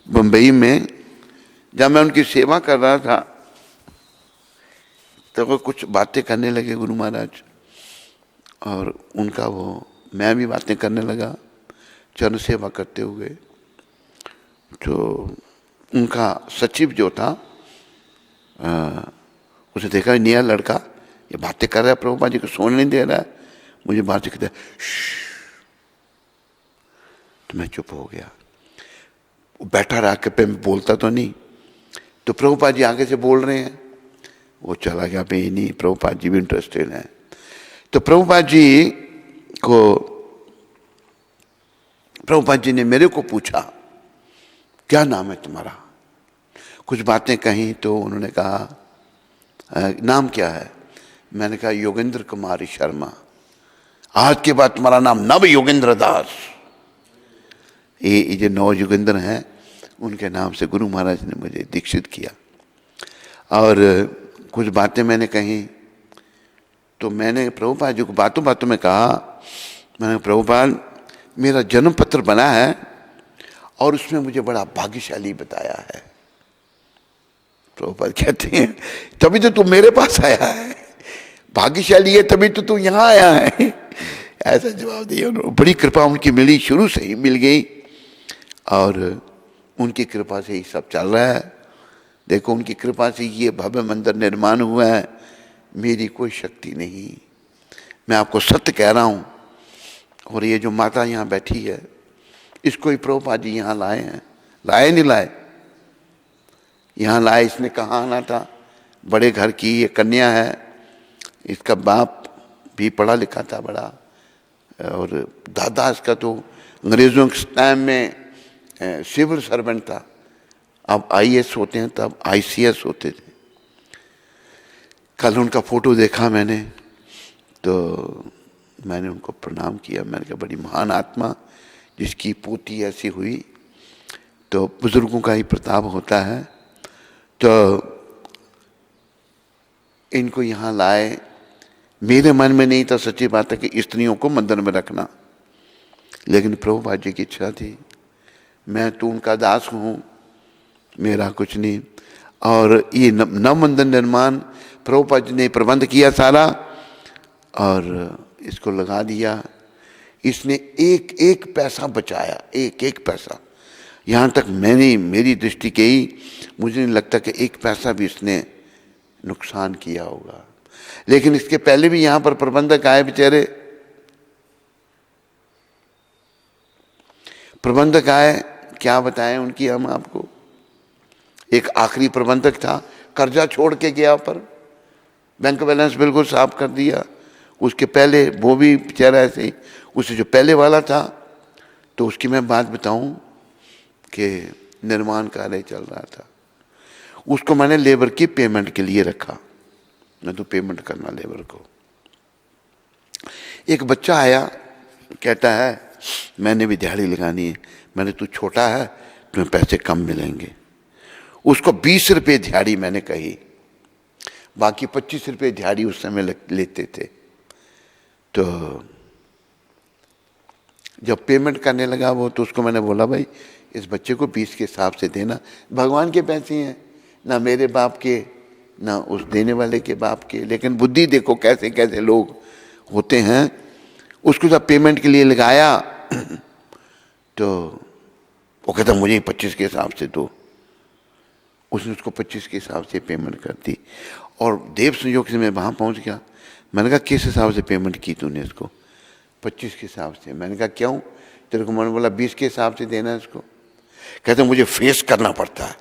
बम्बई में। जब मैं उनकी सेवा कर रहा था, तो वो कुछ बातें करने लगे गुरु महाराज, और उनका मैं भी बातें करने लगा चरण सेवा करते हुए। तो उनका सचिव जो था, उसे देखा नया लड़का ये बातें कर रहा है, प्रभुपाद जी को सोने नहीं दे रहा है, मुझे बात कहता है तो मैं चुप हो गया। वो बैठा रहा के पे, मैं बोलता तो नहीं। तो प्रभुपाद जी आगे से बोल रहे हैं, वो चला गया पे ही नहीं, प्रभुपाद जी भी इंटरेस्टेड हैं। तो प्रभुपाद जी ने मेरे को पूछा, क्या नाम है तुम्हारा? कुछ बातें कहीं तो उन्होंने कहा नाम क्या है? मैंने कहा योगेंद्र कुमारी शर्मा। आज के बाद तुम्हारा नाम नव योगेंद्र दास। ये जो 9 योगेंद्र हैं, उनके नाम से गुरु महाराज ने मुझे दीक्षित किया। और कुछ बातें मैंने कही, तो मैंने प्रभुपाद जी को बातों बातों में कहा, मैंने प्रभुपाद मेरा जन्म पत्र बना है और उसमें मुझे बड़ा भाग्यशाली बताया है। प्रभुपाद कहते हैं तभी तो तू मेरे पास आया है, भाग्यशाली है तभी तो तू यहाँ आया है। ऐसा जवाब दिया उन्होंने। बड़ी कृपा उनकी मिली, शुरू से ही मिल गई, और उनकी कृपा से ही सब चल रहा है। देखो उनकी कृपा से ये भव्य मंदिर निर्माण हुआ है, मेरी कोई शक्ति नहीं, मैं आपको सत्य कह रहा हूँ। और ये जो माता यहाँ बैठी है, इसको ही प्रभुपाद जी यहाँ लाए हैं। लाए नहीं लाए? यहाँ लाए। इसने कहाँ आना था? बड़े घर की ये कन्या है, इसका बाप भी पढ़ा लिखा था बड़ा, और दादा इसका तो अंग्रेज़ों के टाइम में सिविल सर्वेंट था। अब आईएएस होते हैं, तब आईसीएस होते थे। कल उनका फोटो देखा मैंने, तो मैंने उनको प्रणाम किया। मैंने कहा बड़ी महान आत्मा जिसकी पोती ऐसी हुई। तो बुजुर्गों का ही प्रताप होता है। तो इनको यहाँ लाए। मेरे मन में नहीं था, सच्ची बात है, कि स्त्रियों को मंदिर में रखना, लेकिन प्रभुपाद जी की इच्छा थी। मैं तो उनका दास हूँ, मेरा कुछ नहीं। और ये नव मंदिर निर्माण प्रभुपाद जी ने प्रबंध किया सारा, और इसको लगा दिया। इसने एक एक पैसा बचाया, एक एक पैसा। यहाँ तक मेरी दृष्टि के ही मुझे नहीं लगता कि एक पैसा भी इसने नुकसान किया होगा। लेकिन इसके पहले भी यहाँ पर प्रबंधक आए बेचारे, प्रबंधक आए, क्या बताएं उनकी हम आपको। एक आखिरी प्रबंधक था, कर्जा छोड़ के गया, पर बैंक बैलेंस बिल्कुल साफ कर दिया। उसके पहले वो भी बेचारा ऐसे ही, उससे जो पहले वाला था, तो उसकी मैं बात बताऊं कि निर्माण कार्य चल रहा था, उसको मैंने लेबर की पेमेंट के लिए रखा, मैं तो पेमेंट करना लेबर को। एक बच्चा आया, कहता है मैंने भी दिहाड़ी लगानी है। मैंने, तू छोटा है, तुम्हें पैसे कम मिलेंगे। उसको 20 रुपये दिहाड़ी मैंने कही, बाकी 25 रुपये दिहाड़ी उस समय लेते थे। तो जब पेमेंट करने लगा वो, तो उसको मैंने बोला भाई इस बच्चे को 20 के हिसाब से देना, भगवान के पैसे हैं, ना मेरे बाप के ना उस देने वाले के बाप के। लेकिन बुद्धि देखो कैसे कैसे लोग होते हैं। उसको जब पेमेंट के लिए लगाया तो वो कहता मुझे 25 के हिसाब से दो। उसने उसको 25 के हिसाब से पेमेंट कर दी। और देव संयोग से मैं वहाँ पहुँच गया। मैंने कहा किस हिसाब से पेमेंट की तूने इसको? 25 के हिसाब से। मैंने कहा क्यों? तेरे को मैंने बोला 20 के हिसाब से देना है इसको। कहते मुझे फेस करना पड़ता है।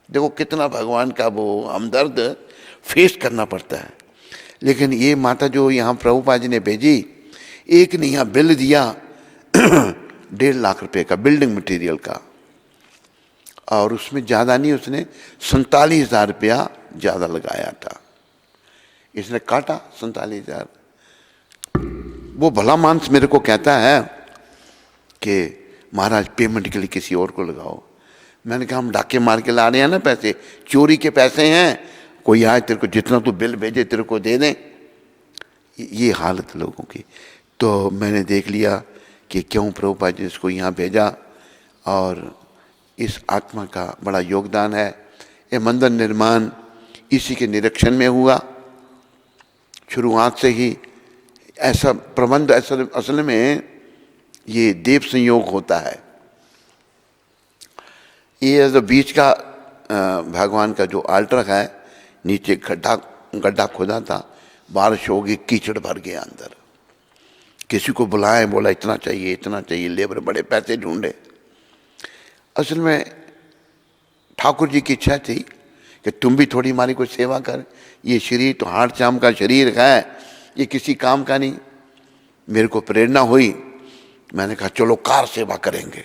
देखो कितना भगवान का वो हमदर्द, फेस करना पड़ता है। लेकिन ये माता जो यहाँ प्रभुपाद जी ने भेजी, एक ने यहाँ बिल दिया 1.5 लाख रुपए का बिल्डिंग मटेरियल का, और उसमें ज़्यादा नहीं, उसने 47,000 रुपया ज़्यादा लगाया था। इसने काटा 47,000। वो भला मानस मेरे को कहता है कि महाराज पेमेंट के लिए किसी और को लगाओ। मैंने कहा हम डाके मार के ला रहे हैं ना पैसे, चोरी के पैसे हैं, कोई आए तेरे को जितना तू बिल भेजे तेरे को दे दें। ये हालत लोगों की। तो मैंने देख लिया कि क्यों प्रभुपाद जी इसको यहाँ भेजा, और इस आत्मा का बड़ा योगदान है। ये मंदिर निर्माण इसी के निरीक्षण में हुआ। शुरुआत से ही ऐसा प्रबंध, असल में ये देव संयोग होता है। ये जो बीच का भगवान का जो आल्टर है, नीचे गड्ढा खोदा था, बारिश होगी, कीचड़ भर गया अंदर। किसी को बुलाएं, बोला इतना चाहिए इतना चाहिए, लेबर बड़े पैसे ढूंढे। असल में ठाकुर जी की इच्छा थी कि तुम भी थोड़ी हमारी कोई सेवा कर। ये शरीर तो हाड़ चाम का शरीर है, ये किसी काम का नहीं। मेरे को प्रेरणा हुई, मैंने कहा चलो कार सेवा करेंगे।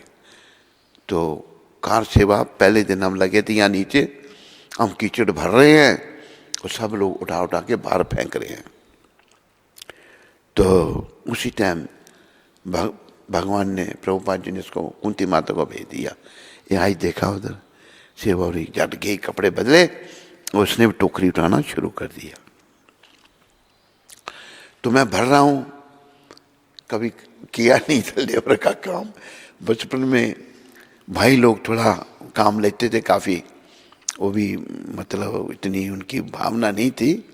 तो कार सेवा पहले दिन हम लगे थे यहाँ नीचे, हम कीचड़ भर रहे हैं और सब लोग उठा उठा के बाहर फेंक रहे हैं। तो उसी टाइम भगवान ने, प्रभुपाद जी ने इसको कुंती माता को भेज दिया। ये आई, देखा उधर सेवा हो रही, जट गई, कपड़े बदले, उसने भी टोकरी उठाना शुरू कर दिया। तो मैं भर रहा हूँ, कभी किया नहीं था लेबर का काम। बचपन में भाई लोग थोड़ा काम लेते थे काफ़ी, वो भी मतलब इतनी उनकी भावना नहीं थी,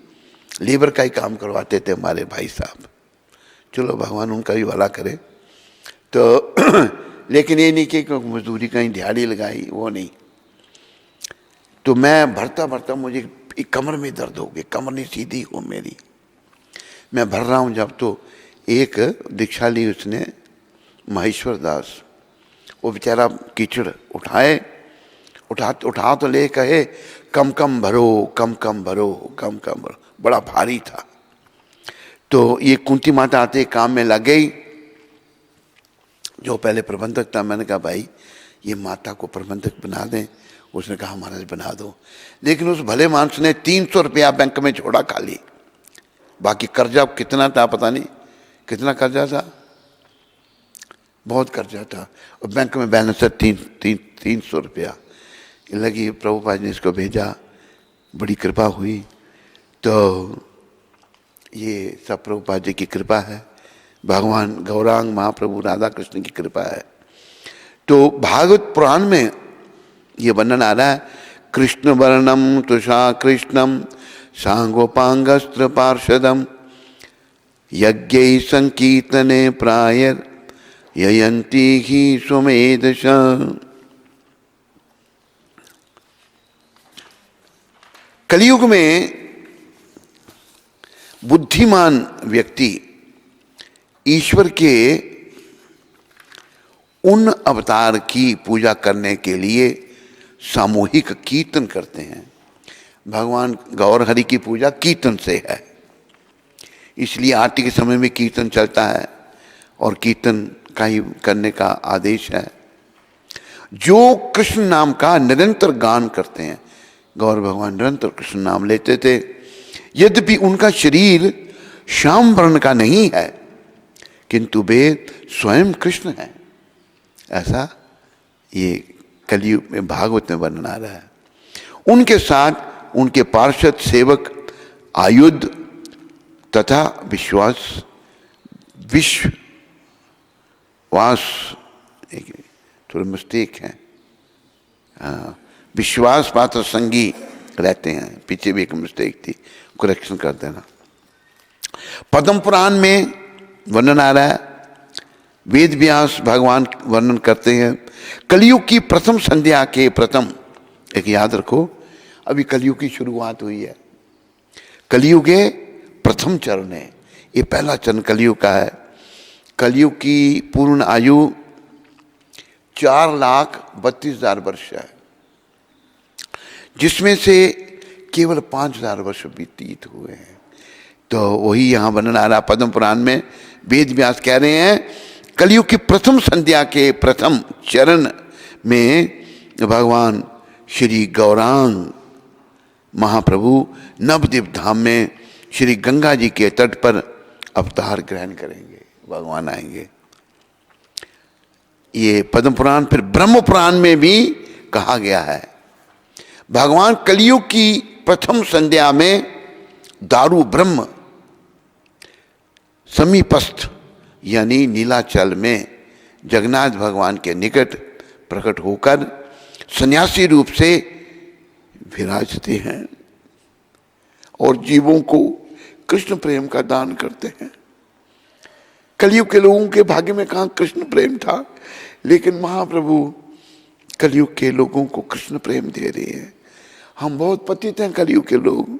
लेबर का ही काम करवाते थे हमारे भाई साहब। चलो भगवान उनका भी भला करे। तो लेकिन ये नहीं कि मजदूरी कहीं दिहाड़ी लगाई, वो नहीं। तो मैं भरता भरता मुझे कमर में दर्द हो गई, कमर नहीं सीधी हो मेरी। मैं भर रहा हूँ जब, तो एक दीक्षा ली उसने, महेश्वर दास, वो बेचारा कीचड़ उठा तो ले, कहे कम कम भरो कम कम भरो कम कम भरो, बड़ा भारी था। तो ये कुंती माता आते काम में लग गई। जो पहले प्रबंधक था, मैंने कहा भाई ये माता को प्रबंधक बना दें। उसने कहा महाराज बना दो। लेकिन उस भले मानस ने 300 रुपया बैंक में छोड़ा खाली, बाकी कर्जा कितना था पता नहीं, कितना कर्जा था, बहुत कर्जा था। और बैंक में बैलेंस है 300 रुपया। लगी प्रभुपाद ने इसको भेजा, बड़ी कृपा हुई। तो ये सब प्रभुपाद जी की कृपा है, भगवान गौरांग महाप्रभु राधा कृष्ण की कृपा है। तो भागवत पुराण में ये वर्णन आ रहा है, कृष्ण वर्णम तुषा कृष्णम सांगोपांगस्त्र पार्षदम यज्ञ संकीर्तने प्रायर ययंती ही सुमेधश। कलयुग में बुद्धिमान व्यक्ति ईश्वर के उन अवतार की पूजा करने के लिए सामूहिक कीर्तन करते हैं। भगवान गौर हरि की पूजा कीर्तन से है, इसलिए आरती के समय में कीर्तन चलता है और कीर्तन का ही करने का आदेश है। जो कृष्ण नाम का निरंतर गान करते हैं, गौर भगवान निरंतर कृष्ण नाम लेते थे, यद्यपि उनका शरीर श्याम वर्ण का नहीं है, किंतु वे स्वयं कृष्ण हैं, ऐसा ये कलयुग में भागवत में वर्णन आ रहा है। उनके साथ उनके पार्षद सेवक आयुध तथा थोड़ा मिस्टेक है, विश्वास पात्र संगी रहते हैं। पीछे भी एक मिस्टेक थी, करेक्शन कर देना। पद्म पुराण में वर्णन आ रहा है, वेद व्यास भगवान वर्णन करते हैं। कलयुग की प्रथम संध्या के प्रथम, एक याद रखो, अभी कलयुग की शुरुआत हुई है। कलयुग के प्रथम चरण है, ये पहला चरण कलयुग का है। कलयुग की पूर्ण आयु 4,32,000 वर्ष है, जिसमें से केवल 5,000 वर्ष व्यतीत हुए हैं। तो वही यहाँ वर्णन आ रहा पद्म पुराण में। वेद व्यास कह रहे हैं कलयुग की प्रथम संध्या के प्रथम चरण में भगवान श्री गौरांग महाप्रभु नवद्वीप धाम में श्री गंगा जी के तट पर अवतार ग्रहण करेंगे, भगवान आएंगे। ये पद्म पुराण। फिर ब्रह्म पुराण में भी कहा गया है भगवान कलयुग की प्रथम संध्या में दारू ब्रह्म समीपस्थ यानी नीलाचल में जगन्नाथ भगवान के निकट प्रकट होकर सन्यासी रूप से विराजते हैं और जीवों को कृष्ण प्रेम का दान करते हैं। कलयुग के लोगों के भाग्य में कहाँ कृष्ण प्रेम था, लेकिन महाप्रभु कलयुग के लोगों को कृष्ण प्रेम दे रहे हैं। हम बहुत पतित हैं कलयुग के लोग,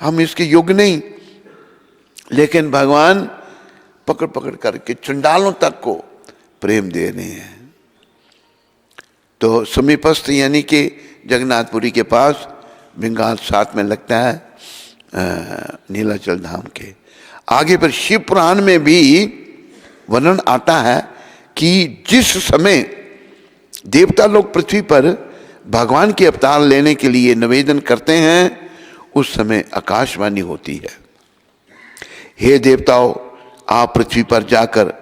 हम इसके योग्य नहीं, लेकिन भगवान पकड़ पकड़ करके चंडालों तक को प्रेम दे रहे हैं। तो समीपस्थ यानी कि जगन्नाथपुरी के पास बंगाल साथ में लगता है नीलाचल धाम के आगे। पर शिव पुराण में भी वर्णन आता है कि जिस समय देवता लोग पृथ्वी पर भगवान के अवतार लेने के लिए निवेदन करते हैं, उस समय आकाशवाणी होती है, हे देवताओं, आप पृथ्वी पर जाकर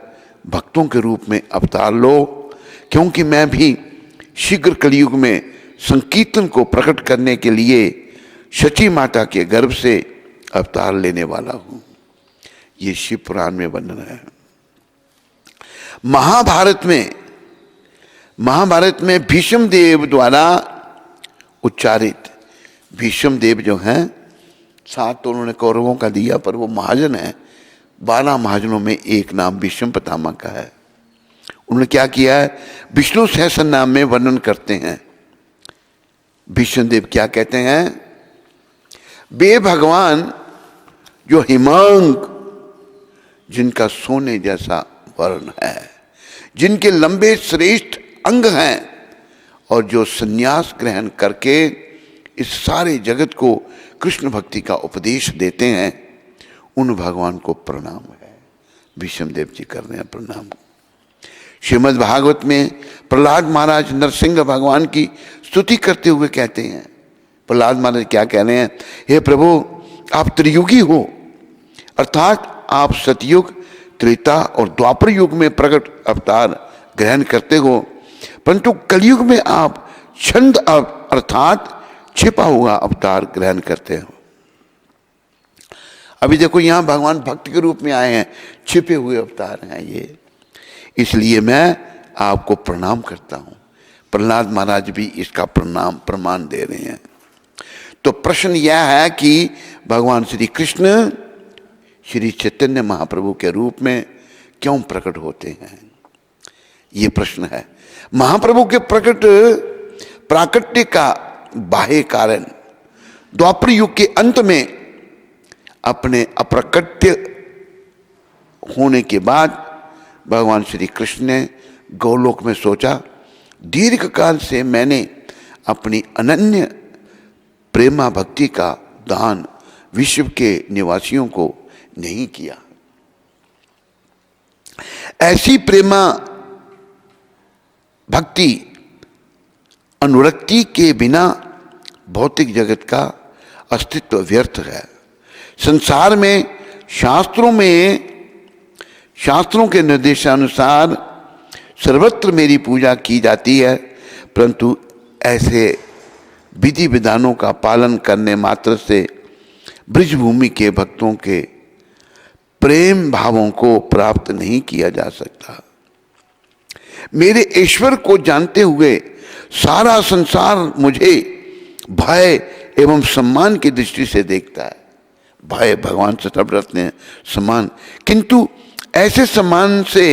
भक्तों के रूप में अवतार लो, क्योंकि मैं भी शीघ्र कलयुग में संकीर्तन को प्रकट करने के लिए शची माता के गर्भ से अवतार लेने वाला हूं। ये शिव पुराण में वर्णन है। महाभारत में भीष्म देव द्वारा उच्चारित, भीष्म देव जो हैं, साथ तो उन्होंने कौरवों का दिया, पर वो महाजन है। 12 महाजनों में एक नाम भीष्म पितामह का है। उन्होंने क्या किया है, विष्णु सहस्त्र नाम में वर्णन करते हैं। भीष्म देव क्या कहते हैं, वे भगवान जो हिमांक, जिनका सोने जैसा वर्ण है, जिनके लंबे श्रेष्ठ अंग हैं और जो संन्यास ग्रहण करके इस सारे जगत को कृष्ण भक्ति का उपदेश देते हैं, उन भगवान को प्रणाम है। भीष्म देव जी कर रहे हैं प्रणाम। श्रीमद् भागवत में प्रहलाद महाराज नरसिंह भगवान की स्तुति करते हुए कहते हैं, प्रहलाद महाराज क्या कह रहे हैं, हे प्रभु, आप त्रियुगी हो, अर्थात आप सतयुग, त्रेता और द्वापर युग में प्रकट अवतार ग्रहण करते हो, परंतु कलयुग में आप छंद अर्थात छिपा हुआ अवतार ग्रहण करते हो। अभी देखो यहाँ भगवान भक्त के रूप में आए हैं, छिपे हुए अवतार हैं ये, इसलिए मैं आपको प्रणाम करता हूँ। प्रहलाद महाराज भी इसका प्रमाण दे रहे हैं। तो प्रश्न यह है कि भगवान श्री कृष्ण श्री चैतन्य महाप्रभु के रूप में क्यों प्रकट होते हैं, ये प्रश्न है। महाप्रभु के प्राकट्य का बाह्य कारण द्वापर युग के अंत में अपने अप्रकट्य होने के बाद भगवान श्री कृष्ण ने गोलोक में सोचा, दीर्घ काल से मैंने अपनी अनन्य प्रेमा भक्ति का दान विश्व के निवासियों को नहीं किया। ऐसी प्रेमा भक्ति अनुरक्ति के बिना भौतिक जगत का अस्तित्व व्यर्थ है। संसार में शास्त्रों के निर्देशानुसार सर्वत्र मेरी पूजा की जाती है, परंतु ऐसे विधि विधानों का पालन करने मात्र से ब्रजभूमि के भक्तों के प्रेम भावों को प्राप्त नहीं किया जा सकता। मेरे ईश्वर को जानते हुए सारा संसार मुझे भय एवं सम्मान की दृष्टि से देखता है। भय भगवान से सब रखते हैं, सम्मान, किंतु ऐसे सम्मान से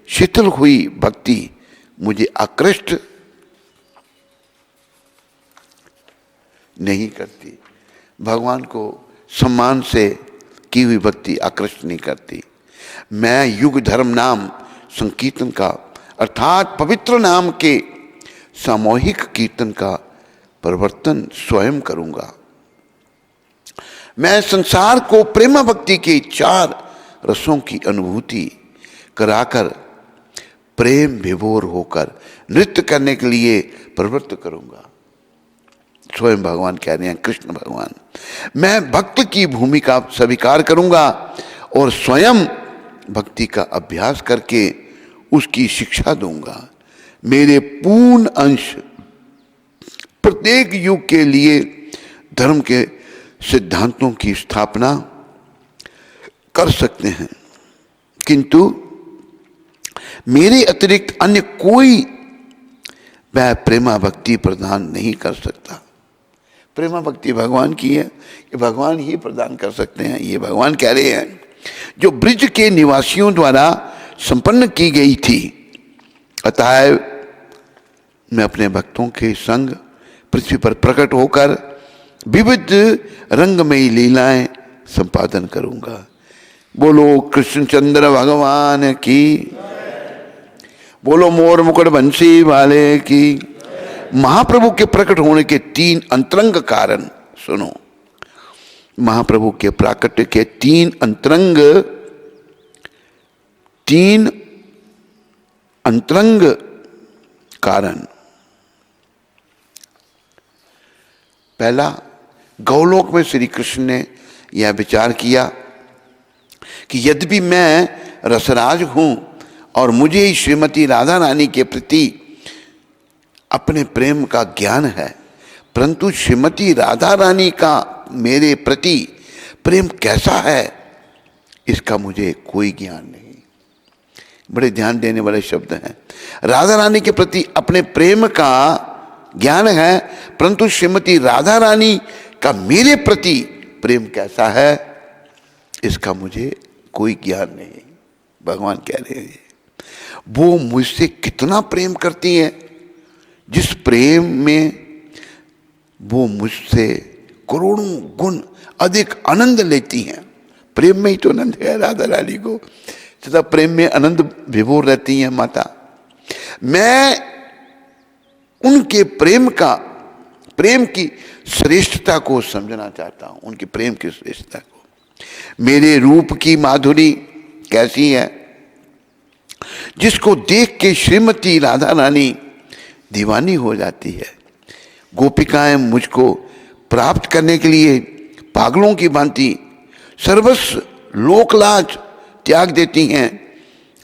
शिथिल हुई भक्ति मुझे आकृष्ट नहीं करती। भगवान को सम्मान से की हुई भक्ति आकृष्ट नहीं करती। मैं युग धर्म नाम संकीर्तन का अर्थात पवित्र नाम के सामूहिक कीर्तन का परिवर्तन स्वयं करूंगा। मैं संसार को प्रेम भक्ति के 4 रसों की अनुभूति कराकर प्रेम विभोर होकर नृत्य करने के लिए प्रवृत्त करूंगा। स्वयं भगवान कह रहे हैं, कृष्ण भगवान, मैं भक्त की भूमिका स्वीकार करूंगा और स्वयं भक्ति का अभ्यास करके उसकी शिक्षा दूंगा। मेरे पूर्ण अंश प्रत्येक युग के लिए धर्म के सिद्धांतों की स्थापना कर सकते हैं, किंतु मेरे अतिरिक्त अन्य कोई वह प्रेमा भक्ति प्रदान नहीं कर सकता। प्रेमा भक्ति भगवान की है, ये भगवान ही प्रदान कर सकते हैं। ये भगवान कह रहे हैं, जो ब्रज के निवासियों द्वारा संपन्न की गई थी, अतः मैं अपने भक्तों के संग पृथ्वी पर प्रकट होकर विविध रंगमयी लीलाएं संपादन करूंगा। बोलो कृष्णचंद्र भगवान की, बोलो मोर मुकुट बंसी वाले की। महाप्रभु के प्रकट होने के 3 अंतरंग कारण सुनो। महाप्रभु के प्राकट्य के 3 अंतरंग कारण। पहला, गौलोक में श्री कृष्ण ने यह विचार किया कि यद्यपि मैं रसराज हूं और मुझे ही श्रीमती राधा रानी के प्रति अपने प्रेम का ज्ञान है, परंतु श्रीमती राधा रानी का मेरे प्रति प्रेम कैसा है इसका मुझे कोई ज्ञान नहीं। बड़े ध्यान देने वाले शब्द हैं। राधा रानी के प्रति अपने प्रेम का ज्ञान है, परंतु श्रीमती राधा रानी का मेरे प्रति प्रेम कैसा है इसका मुझे कोई ज्ञान नहीं। भगवान कह रहे हैं, वो मुझसे कितना प्रेम करती है, जिस प्रेम में वो मुझसे करोड़ों गुण अधिक आनंद लेती हैं। प्रेम में ही तो आनंद है राधा रानी को, सदा प्रेम में आनंद विभोर रहती हैं माता। मैं उनके प्रेम की श्रेष्ठता को समझना चाहता हूं, उनके प्रेम की श्रेष्ठता को। मेरे रूप की माधुरी कैसी है, जिसको देख के श्रीमती राधा रानी दीवानी हो जाती है। गोपिकाएं मुझको प्राप्त करने के लिए पागलों की भांति सर्वस्व लोकलाज त्याग देती हैं,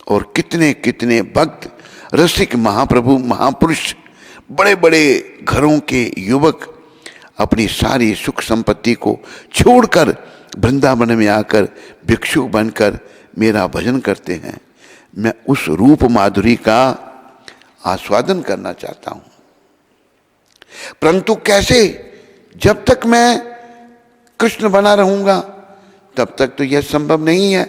और कितने कितने भक्त रसिक महाप्रभु महापुरुष बड़े बड़े घरों के युवक अपनी सारी सुख संपत्ति को छोड़कर वृंदावन में आकर भिक्षु बनकर मेरा भजन करते हैं। मैं उस रूप माधुरी का आस्वादन करना चाहता हूं, परंतु कैसे? जब तक मैं कृष्ण बना रहूंगा तब तक तो यह संभव नहीं है।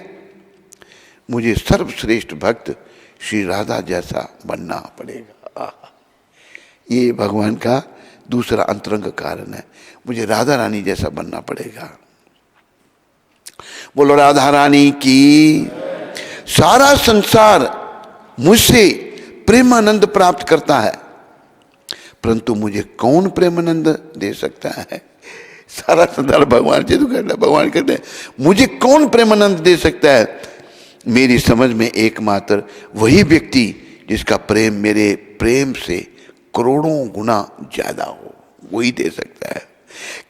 मुझे सर्वश्रेष्ठ भक्त श्री राधा जैसा बनना पड़ेगा। ये भगवान का दूसरा अंतरंग कारण है, मुझे राधा रानी जैसा बनना पड़ेगा। बोलो राधा रानी की। सारा संसार मुझसे प्रेमानंद प्राप्त करता है, परंतु मुझे कौन प्रेमानंद दे सकता है? सारा संसार भगवान से तो कहता है, भगवान कहते हैं मुझे कौन प्रेमानंद दे सकता है? मेरी समझ में एकमात्र वही व्यक्ति जिसका प्रेम मेरे प्रेम से करोड़ों गुना ज्यादा हो, वही दे सकता है।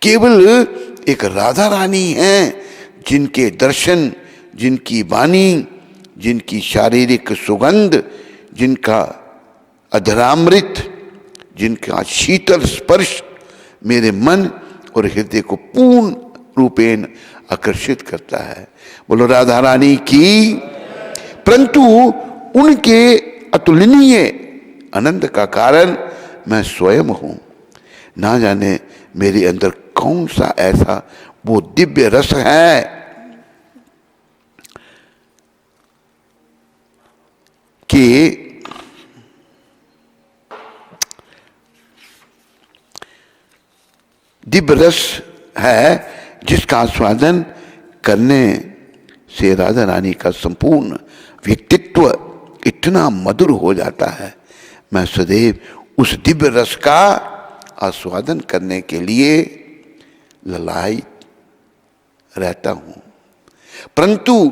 केवल एक राधा रानी है जिनके दर्शन, जिनकी वाणी, जिनकी शारीरिक सुगंध, जिनका अधरामृत, जिनका शीतल स्पर्श मेरे मन और हृदय को पूर्ण रूपेण आकर्षित करता है। बोलो राधा रानी की। परंतु उनके अतुलनीय आनंद का कारण मैं स्वयं हूं। ना जाने मेरे अंदर कौन सा ऐसा वो दिव्य रस है कि दिव्य रस है जिसका आस्वादन करने से राधा रानी का संपूर्ण व्यक्तित्व इतना मधुर हो जाता है। मैं सदैव उस दिव्य रस का आस्वादन करने के लिए ललायित रहता हूं, परंतु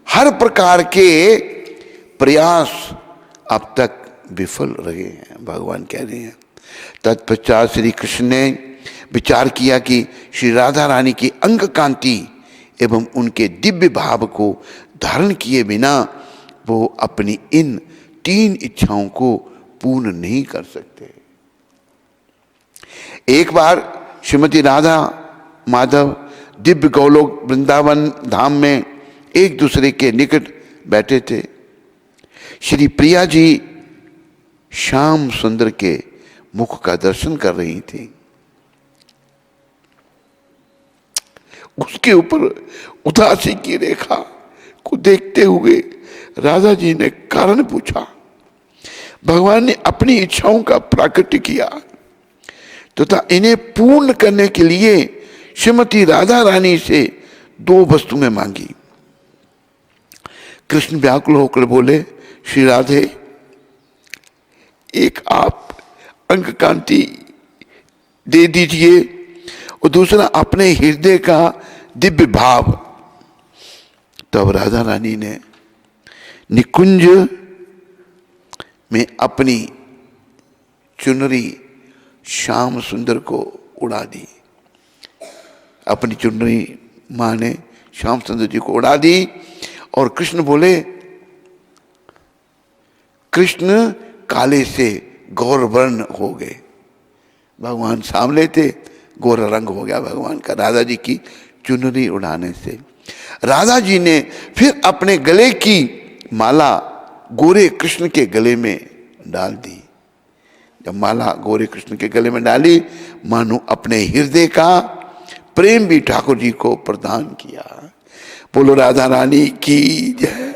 हर प्रकार के प्रयास अब तक विफल रहे हैं, भगवान कह रहे हैं। तत्पश्चात श्री कृष्ण ने विचार किया कि श्री राधा रानी की अंग कांति एवं उनके दिव्य भाव को धारण किए बिना वो अपनी इन 3 इच्छाओं को पूर्ण नहीं कर सकते। एक बार श्रीमती राधा माधव दिव्य गौलोक वृंदावन धाम में एक दूसरे के निकट बैठे थे। श्री प्रिया जी श्याम सुंदर के मुख का दर्शन कर रही थी। उसके ऊपर उदासी की रेखा को देखते हुए राधा जी ने कारण पूछा। भगवान ने अपनी इच्छाओं का प्राकट्य किया तथा इन्हें पूर्ण करने के लिए श्रीमती राधा रानी से 2 वस्तुएं मांगी। कृष्ण व्याकुल होकर बोले, श्री राधे, एक आप अंग कांति दे दीजिए और दूसरा अपने हृदय का दिव्य भाव। तब राधा रानी ने निकुंज में अपनी चुनरी श्याम सुंदर को उड़ा दी। अपनी चुनरी मां ने श्याम सुंदर जी को उड़ा दी और कृष्ण बोले, कृष्ण काले से गौर वर्ण हो गए। भगवान सामने थे, गोर रंग हो गया भगवान का राधा जी की चुनरी उड़ाने से। राधा जी ने फिर अपने गले की माला गोरे कृष्ण के गले में डाल दी। जब माला गोरे कृष्ण के गले में डाली, मानो अपने हृदय का प्रेम भी ठाकुर जी को प्रदान किया। बोलो राधा रानी की जय।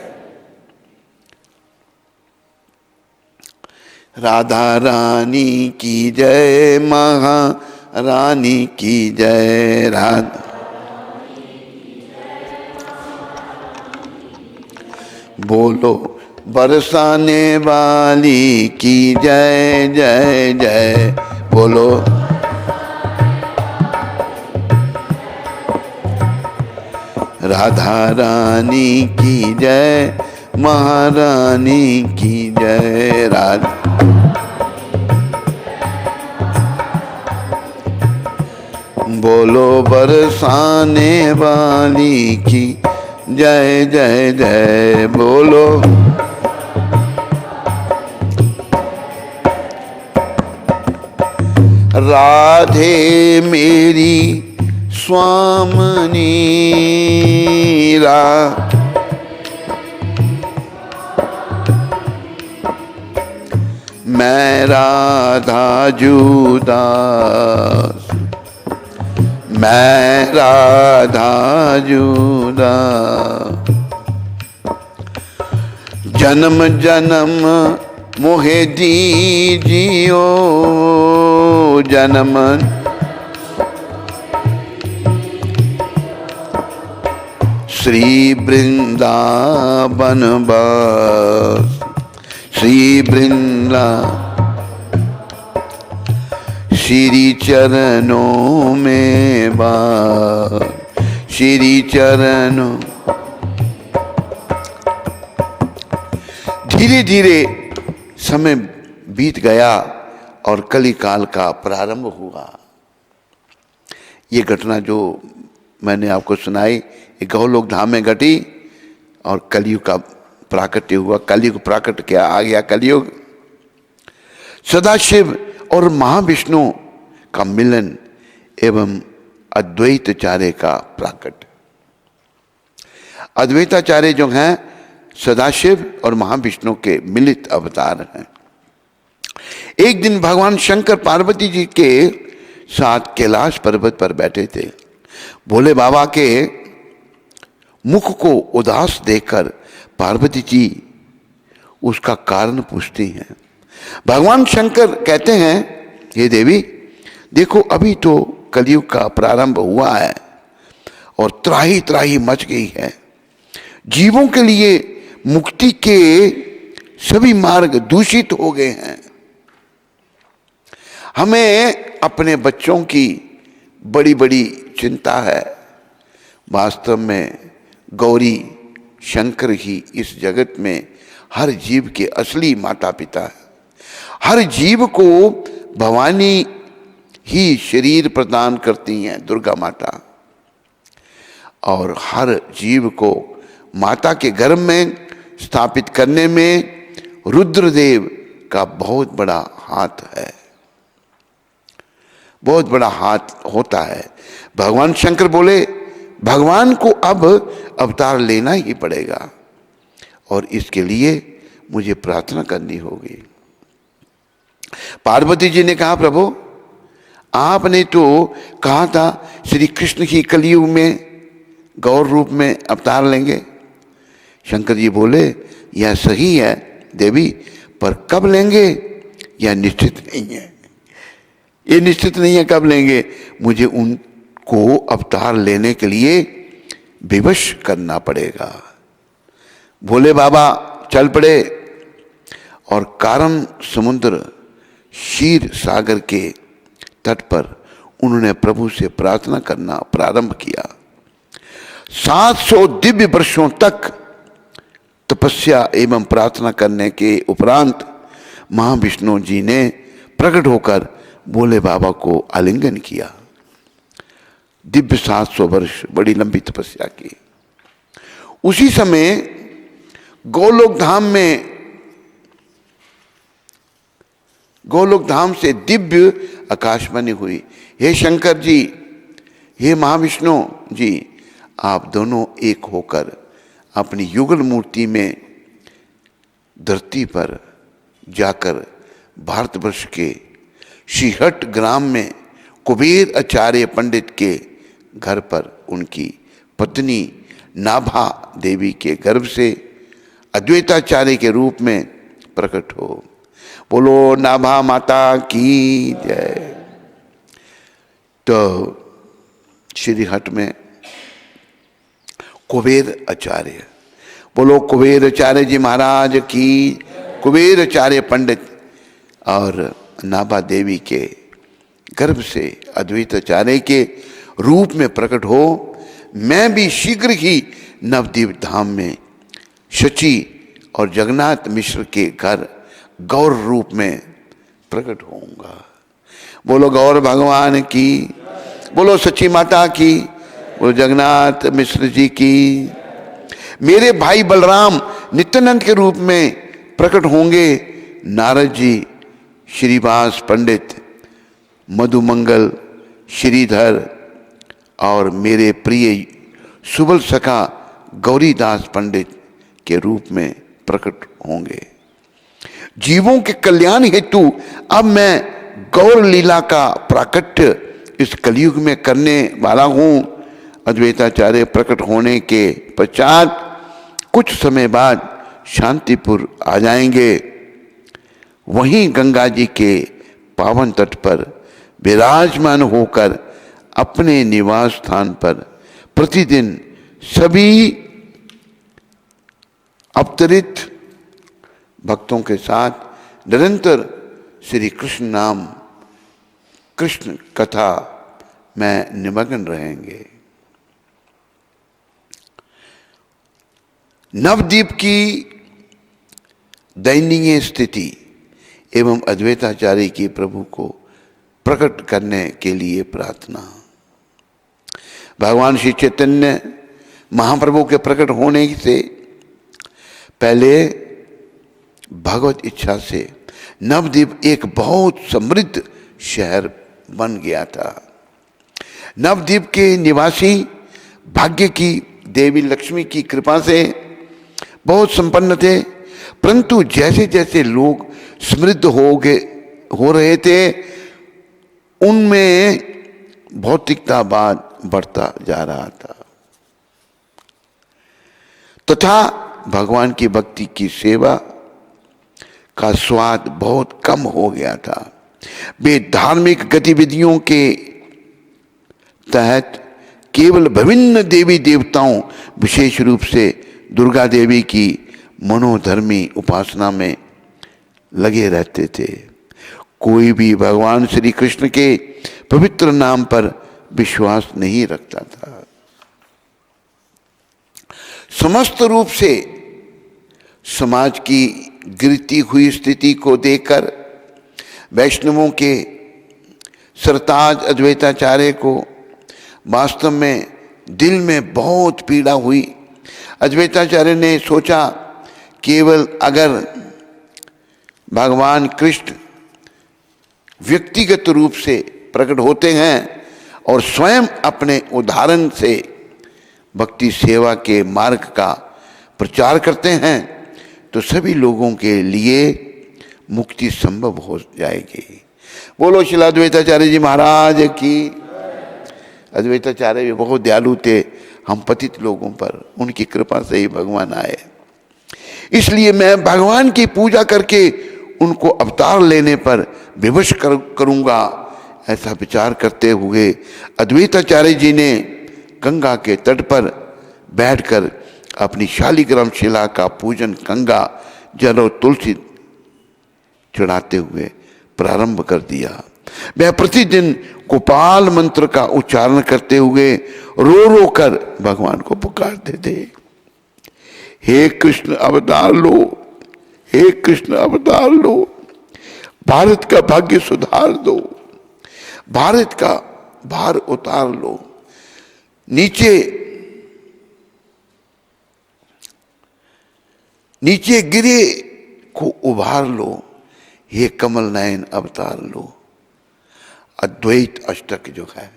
राधा रानी की जय, महारानी की जय। राधा बोलो बरसाने वाली की जय जय जय। बोलो राधा रानी की जय, महारानी की जय। राधा बोलो बरसाने वाली की जय जय जय। बोलो राधे मेरी स्वामिनी मैं राधा जुदास, मैं राधा जुदास। जन्म जन्म मोहे दीजियो जन्म। श्री वृंदावन वास, श्री वृंदा, श्री चरणों में बास, श्री चरणों। धीरे धीरे समय बीत गया और कलिकाल का प्रारंभ हुआ। ये घटना जो मैंने आपको सुनाई, ये गौलोक धाम में घटी और कलयुग का प्राकट्य हुआ। कलयुग प्राकट्य क्या आ गया? कलयुग। सदाशिव और महाविष्णु का मिलन एवं अद्वैताचार्य का प्राकट्य। अद्वैताचार्य जो हैं सदाशिव और महाविष्णु के मिलित अवतार हैं। एक दिन भगवान शंकर पार्वती जी के साथ कैलाश पर्वत पर बैठे थे। भोले बाबा के मुख को उदास देखकर पार्वती जी उसका कारण पूछती हैं। भगवान शंकर कहते हैं, हे देवी देखो, अभी तो कलयुग का प्रारंभ हुआ है और त्राही त्राही मच गई है। जीवों के लिए मुक्ति के सभी मार्ग दूषित हो गए हैं। हमें अपने बच्चों की बड़ी बड़ी चिंता है। वास्तव में गौरी शंकर ही इस जगत में हर जीव के असली माता पिता है। हर जीव को भवानी ही शरीर प्रदान करती हैं, दुर्गा माता, और हर जीव को माता के गर्भ में स्थापित करने में रुद्रदेव का बहुत बड़ा हाथ है, बहुत बड़ा हाथ होता है। भगवान शंकर बोले भगवान को अब अवतार लेना ही पड़ेगा और इसके लिए मुझे प्रार्थना करनी होगी। पार्वती जी ने कहा, प्रभु आपने तो कहा था श्री कृष्ण ही कलयुग में गौर रूप में अवतार लेंगे। शंकर जी बोले, यह सही है देवी, पर कब लेंगे यह निश्चित नहीं है। ये निश्चित नहीं है कब लेंगे। मुझे उनको अवतार लेने के लिए विवश करना पड़ेगा। भोले बाबा चल पड़े और कारण समुद्र क्षीर सागर के तट पर उन्होंने प्रभु से प्रार्थना करना प्रारंभ किया। 700 दिव्य वर्षों तक तपस्या एवं प्रार्थना करने के उपरांत महाविष्णु जी ने प्रकट होकर भोले बाबा को आलिंगन किया। दिव्य 700 वर्ष, बड़ी लंबी तपस्या की। उसी समय गोलोक धाम से दिव्य आकाशवाणी हुई, हे शंकर जी, हे महाविष्णु जी, आप दोनों एक होकर अपनी युगल मूर्ति में धरती पर जाकर भारतवर्ष के श्रीहट ग्राम में कुबेर आचार्य पंडित के घर पर उनकी पत्नी नाभा देवी के गर्भ से अद्वैताचार्य के रूप में प्रकट हो। बोलो नाभा माता की जय। तो श्रीहट में कुबेर आचार्य, बोलो कुबेर आचार्य जी महाराज की। कुबेर आचार्य पंडित और नाभा देवी के गर्भ से अद्वैताचार्य के रूप में प्रकट हो। मैं भी शीघ्र ही नवद्वीप धाम में शची और जगन्नाथ मिश्र के घर गौर रूप में प्रकट होऊंगा। बोलो गौर भगवान की, बोलो सच्ची माता की, बोलो जगन्नाथ मिश्र जी की। मेरे भाई बलराम नित्यानंद के रूप में प्रकट होंगे। नारद जी, श्रीवास पंडित, मधुमंगल, श्रीधर और मेरे प्रिय सुबल सखा गौरीदास पंडित के रूप में प्रकट होंगे। जीवों के कल्याण हेतु अब मैं गौर लीला का प्राकट्य इस कलयुग में करने वाला हूँ। अद्वैताचार्य प्रकट होने के पश्चात कुछ समय बाद शांतिपुर आ जाएंगे। वहीं गंगा जी के पावन तट पर विराजमान होकर अपने निवास स्थान पर प्रतिदिन सभी अवतरित भक्तों के साथ निरंतर श्री कृष्ण नाम, कृष्ण कथा में निमग्न रहेंगे। नवद्वीप की दयनीय स्थिति एवं अद्वैताचार्य की प्रभु को प्रकट करने के लिए प्रार्थना। भगवान श्री चैतन्य महाप्रभु के प्रकट होने से पहले भगवत इच्छा से नवद्वीप एक बहुत समृद्ध शहर बन गया था। नवद्वीप के निवासी भाग्य की देवी लक्ष्मी की कृपा से बहुत संपन्न थे, परंतु जैसे जैसे लोग समृद्ध हो रहे थे उनमें भौतिकतावाद बढ़ता जा रहा था तथा भगवान की भक्ति की सेवा का स्वाद बहुत कम हो गया था। वे धार्मिक गतिविधियों के तहत केवल विभिन्न देवी देवताओं, विशेष रूप से दुर्गा देवी की मनोधर्मी उपासना में लगे रहते थे। कोई भी भगवान श्री कृष्ण के पवित्र नाम पर विश्वास नहीं रखता था। समस्त रूप से समाज की गिरती हुई स्थिति को देखकर वैष्णवों के सरताज अद्वैताचार्य को वास्तव में दिल में बहुत पीड़ा हुई। अद्वैताचार्य ने सोचा, केवल अगर भगवान कृष्ण व्यक्तिगत रूप से प्रकट होते हैं और स्वयं अपने उदाहरण से भक्ति सेवा के मार्ग का प्रचार करते हैं तो सभी लोगों के लिए मुक्ति संभव हो जाएगी। बोलो श्रील अद्वैताचार्य जी महाराज की। अद्वैताचार्य भी बहुत दयालु थे हम पतित लोगों पर, उनकी कृपा से ही भगवान आए। इसलिए मैं भगवान की पूजा करके उनको अवतार लेने पर विवश करूंगा, ऐसा विचार करते हुए अद्वैताचार्य जी ने गंगा के तट पर बैठकर अपनी शालिग्राम शिला का पूजन गंगा जल और तुलसी चढ़ाते हुए प्रारंभ कर दिया। वह प्रतिदिन गोपाल मंत्र का उच्चारण करते हुए रो रो कर भगवान को पुकारते थे, हे कृष्ण अवतार लो, हे कृष्ण अवतार लो, भारत का भाग्य सुधार दो, भारत का भार उतार लो, नीचे गिरे को उभार लो, हे कमल नयन अवतार लो। अद्वैत अष्टक जो है,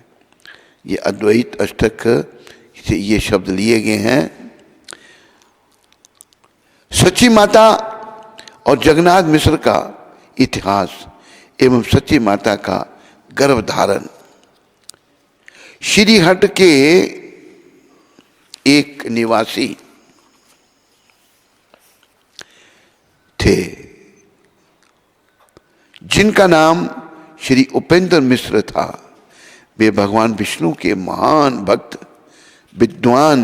ये अद्वैत अष्टक से ये शब्द लिए गए हैं। सच्ची माता और जगन्नाथ मिश्र का इतिहास एवं सच्ची माता का गर्भधारण। श्रीहट के एक निवासी थे जिनका नाम श्री उपेंद्र मिश्र था। वे भगवान विष्णु के महान भक्त, विद्वान,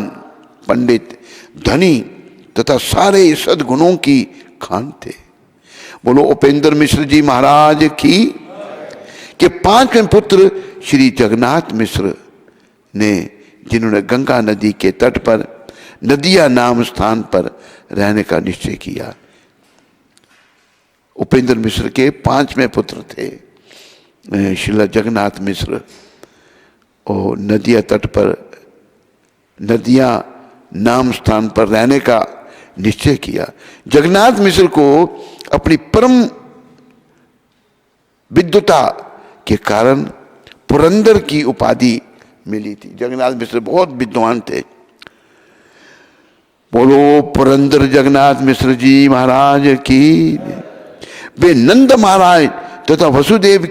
पंडित, धनी तथा सारे सद्गुणों की खान थे। बोलो उपेंद्र मिश्र जी महाराज की। के पांचवें पुत्र श्री जगन्नाथ मिश्र ने, जिन्होंने गंगा नदी के तट पर नदिया नाम स्थान पर रहने का निश्चय किया। उपेंद्र मिश्र के पांचवें पुत्र थे श्रील जगन्नाथ मिश्र, और नदिया तट पर नदिया नाम स्थान पर रहने का निश्चय किया। जगन्नाथ मिश्र को अपनी परम विद्वता के कारण पुरंदर की उपाधि मिली थी। जगन्नाथ मिश्र बहुत विद्वान थे। बोलो पुरंदर जगन्नाथ मिश्र जी महाराज की। वे नंद महाराज तथा वसुदेव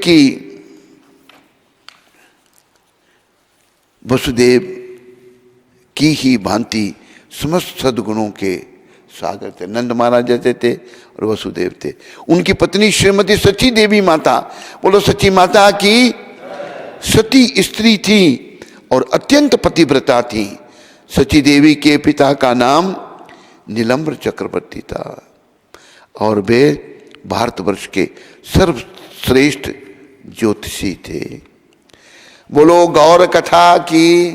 की ही भांति समस्त सद्गुणों के सागर थे। नंद महाराज जैसे थे और वसुदेव थे। उनकी पत्नी श्रीमती सच्ची देवी माता, बोलो सच्ची माता की। सती स्त्री थी और अत्यंत पतिव्रता थी। सची देवी के पिता का नाम नीलम्बर चक्रवर्ती था और वे भारतवर्ष के सर्वश्रेष्ठ ज्योतिषी थे। बोलो गौर कथा की,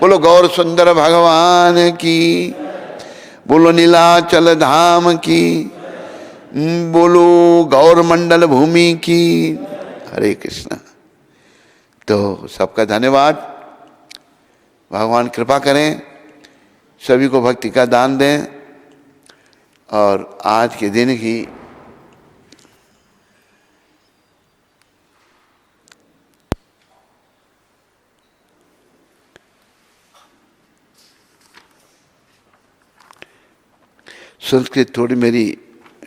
बोलो गौर सुंदर भगवान की, बोलो नीलाचल धाम की, बोलो गौर मंडल भूमि की। हरे कृष्ण। तो सबका धन्यवाद। भगवान कृपा करें, सभी को भक्ति का दान दें और आज के दिन की संस्कृत थोड़ी मेरी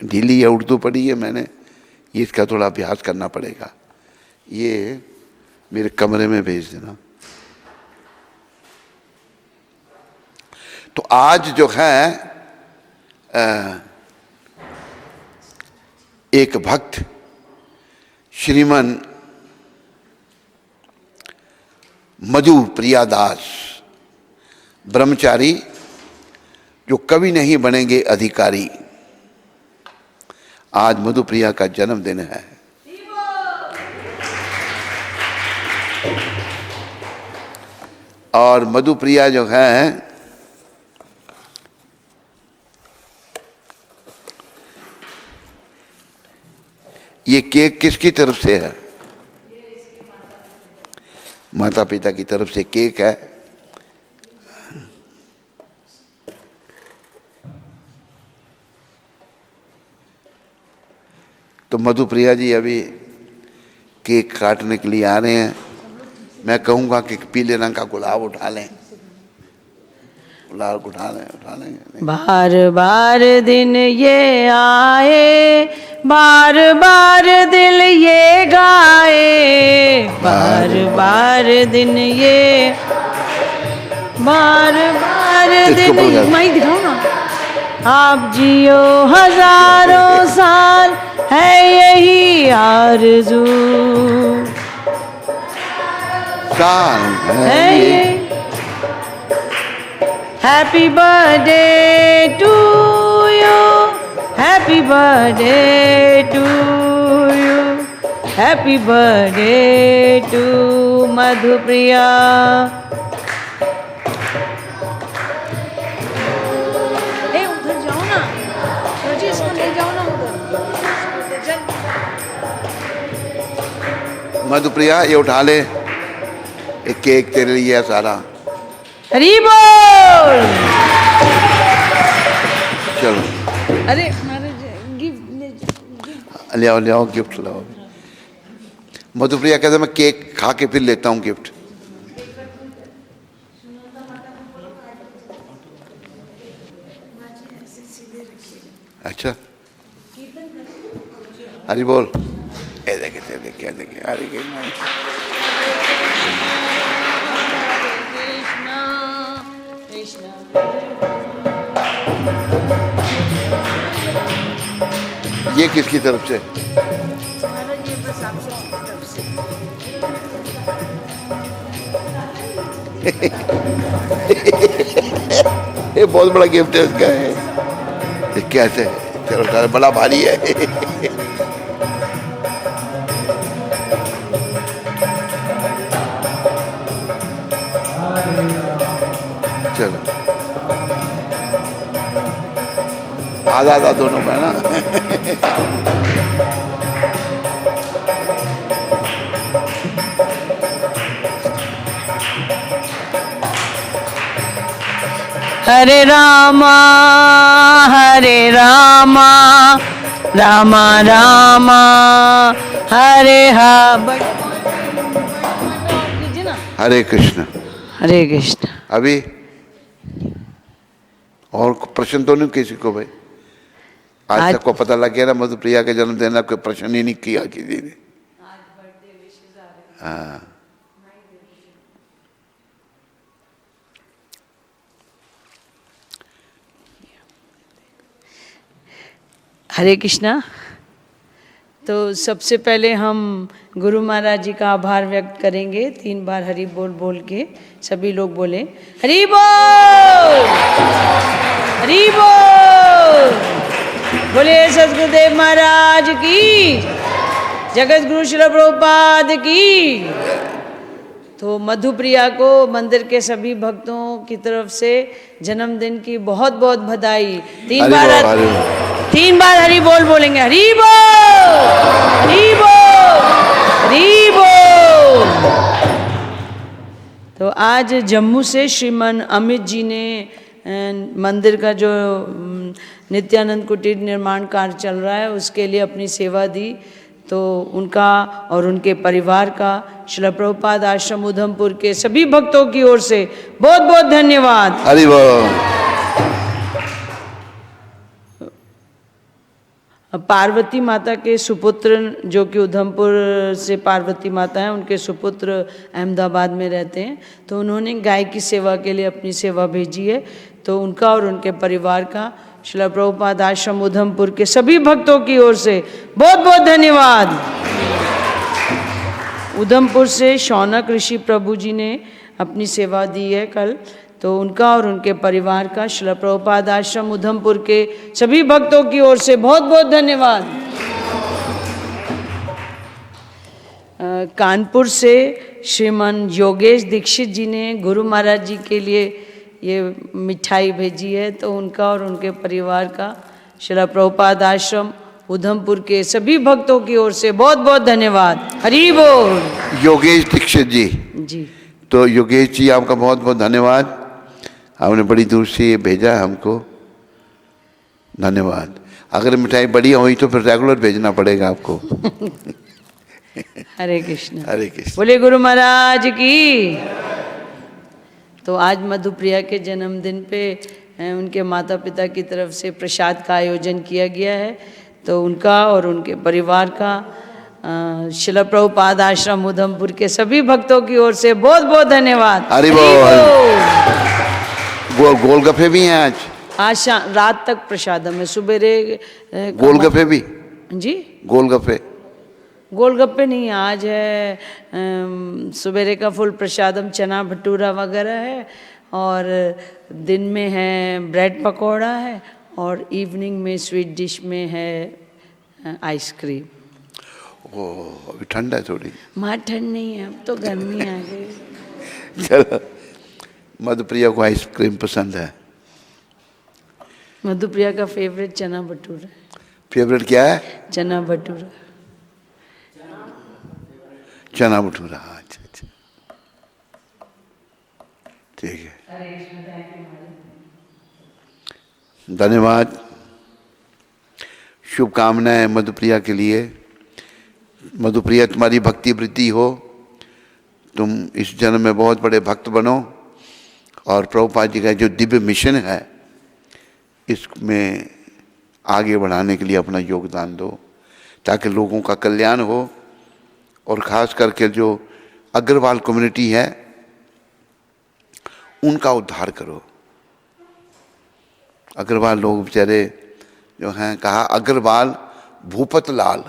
ढीली है, उर्दू पढ़ी है मैंने, ये इसका थोड़ा अभ्यास करना पड़ेगा। ये मेरे कमरे में भेज देना। तो आज जो है एक भक्त श्रीमन मधु प्रियादास ब्रह्मचारी, जो कभी नहीं बनेंगे अधिकारी, आज मधुप्रिया का जन्मदिन है। और मधुप्रिया जो है ये केक किसकी तरफ से है? माता पिता की तरफ से केक है। तो मधुप्रिया जी अभी केक काटने के लिए आ रहे हैं। मैं कहूँगा कि पीले रंग का गुलाब उठा लें, गुलाब उठा लें।
बार बार दिन ये आए, बार बार दिल ये गाए, बार बार दिन ये, बार बार दिन। मैं दिखाऊँ ना? आप जियो हजारों साल, है यही आरज़ू,
साल
है ये। Happy birthday to you, happy birthday to you, happy birthday to Madhupriya.
Madhupriya ये उठा ले, एक केक तेरे लिए है सारा।
हरी बोल।
चलो
अरे
ले आओ, ले आओ गिफ्ट लाओ। मधुप्रिया कहते मैं केक खा के फिर लेता हूँ गिफ्ट। अच्छा हरी बोल। ये देखे क्या देखे, हरी ये किसकी तरफ से? ये बहुत बड़ा गिफ्ट है इसका है। ये कैसे? चलो बड़ा भारी है। चलो आधा आधा दोनों में ना।
हरे रामा रामा रामा हरे
हरे कृष्ण।
हरे कृष्ण।
अभी और प्रश्न तो नहीं किसी को भाई? आज तक को पता लग गया ना मधुप्रिया के जन्मदिन, कोई प्रश्न ही नहीं किया किसी ने। हाँ
हरे कृष्णा। तो सबसे पहले हम गुरु महाराज जी का आभार व्यक्त करेंगे 3 बार हरि बोल बोल के। सभी लोग बोले हरि बोल, हरि बोल। बोले सद्गुरुदेव महाराज की, जगत गुरु श्रील प्रभुपाद की। तो मधुप्रिया को मंदिर के सभी भक्तों की तरफ से जन्मदिन की बहुत बहुत बधाई। 3 बार हरि बोल बोलेंगे। हरि बोल, हरि बोल, हरि बोल। तो आज जम्मू से श्रीमान अमित जी ने मंदिर का जो नित्यानंद कुटीर निर्माण कार्य चल रहा है उसके लिए अपनी सेवा दी। तो उनका और उनके परिवार का श्रील प्रभुपाद आश्रम उधमपुर के सभी भक्तों की ओर से बहुत बहुत धन्यवाद।
हरि बोल।
पार्वती माता के सुपुत्र जो कि उधमपुर से पार्वती माता हैं, उनके सुपुत्र अहमदाबाद में रहते हैं, तो उन्होंने गाय की सेवा के लिए अपनी सेवा भेजी है। तो उनका और उनके परिवार का श्रील प्रभुपाद आश्रम उधमपुर के सभी भक्तों की ओर से बहुत बहुत धन्यवाद। उधमपुर से शौनक ऋषि प्रभु जी ने अपनी सेवा दी है कल, तो उनका और उनके परिवार का श्रील प्रभुपाद आश्रम उधमपुर के सभी भक्तों की ओर से बहुत बहुत धन्यवाद। कानपुर से श्रीमान योगेश दीक्षित जी ने गुरु महाराज जी के लिए ये मिठाई भेजी है, तो उनका और उनके परिवार का श्रील प्रभुपाद आश्रम उधमपुर के सभी भक्तों की ओर से बहुत बहुत धन्यवाद। हरि बोल।
योगेश दीक्षित जी
जी,
तो योगेश जी आपका बहुत बहुत धन्यवाद। आपने बड़ी दूर से ये भेजा हमको, धन्यवाद। अगर मिठाई बढ़िया हुई तो फिर रेगुलर भेजना पड़ेगा आपको।
हरे कृष्ण,
हरे कृष्ण।
बोले गुरु महाराज की। तो आज मधुप्रिया के जन्मदिन पे उनके माता पिता की तरफ से प्रसाद का आयोजन किया गया है। तो उनका और उनके परिवार का श्रील प्रभुपाद आश्रम उधमपुर के सभी भक्तों की ओर से बहुत बहुत धन्यवाद।
हरि बोल। गोलगप्पे भी हैं आज?
आज रात तक प्रसादम है, सुबेरे
गोलगप्पे भी
जी।
गोलगप्पे
गोलगप्पे नहीं, आज है सुबेरे का फुल प्रसादम, चना भटूरा वगैरह है, और दिन में है ब्रेड पकौड़ा है, और इवनिंग में स्वीट डिश में है आइसक्रीम।
ओह, अभी ठंड है थोड़ी।
माँ ठंड नहीं है, अब तो गर्मी आ गई।
चलो, मधुप्रिया को आइसक्रीम पसंद है।
मधुप्रिया का फेवरेट चना भटूरा।
फेवरेट क्या है?
चना भटूरा।
चना भटूरा, अच्छा अच्छा, ठीक है, धन्यवाद। शुभकामनाएं मधुप्रिया के लिए। मधुप्रिया, तुम्हारी भक्ति वृद्धि हो, तुम इस जन्म में बहुत बड़े भक्त बनो, और प्रभुपाद जी का जो दिव्य मिशन है इसमें आगे बढ़ाने के लिए अपना योगदान दो, ताकि लोगों का कल्याण हो। और ख़ास करके जो अग्रवाल कम्युनिटी है उनका उद्धार करो। अग्रवाल लोग बेचारे जो हैं, कहा अग्रवाल भूपत लाल,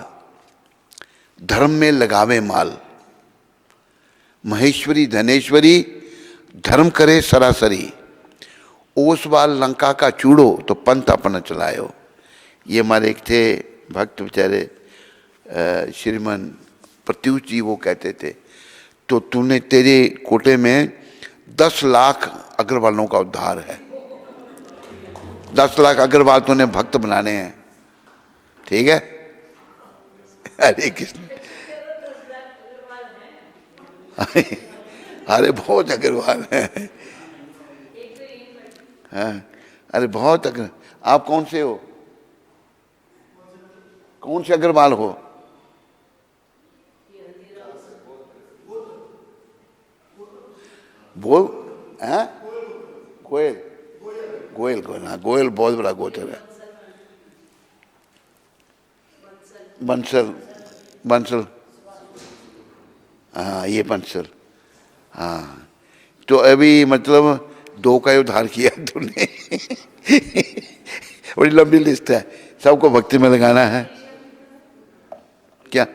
धर्म में लगावे माल, महेश्वरी धनेश्वरी धर्म करे सरासरी, ओसवाल लंका का चूड़ो तो पंथ अपना चलायो। ये हमारे एक थे भक्त बेचारे श्रीमान प्रत्युष जी, वो कहते थे, तो तूने तेरे कोटे में 10 लाख अग्रवालों का उद्धार है। 10 लाख अग्रवाल तूने भक्त बनाने हैं, ठीक है? हरे कृष्ण। अरे बहुत अग्रवाल हैं, हाँ, अरे बहुत अग्र। आप कौन से हो? कौन से अग्रवाल हो? बोल, हैं? गोयल, गोयल, गोयल, हाँ, गोयल बहुत बड़ा गोत्र है। बंसल, बंसल, हाँ, ये बंसल, हाँ। तो अभी मतलब 2 का उद्धार किया तूने। बड़ी लंबी लिस्ट है, सबको भक्ति में लगाना है। क्या?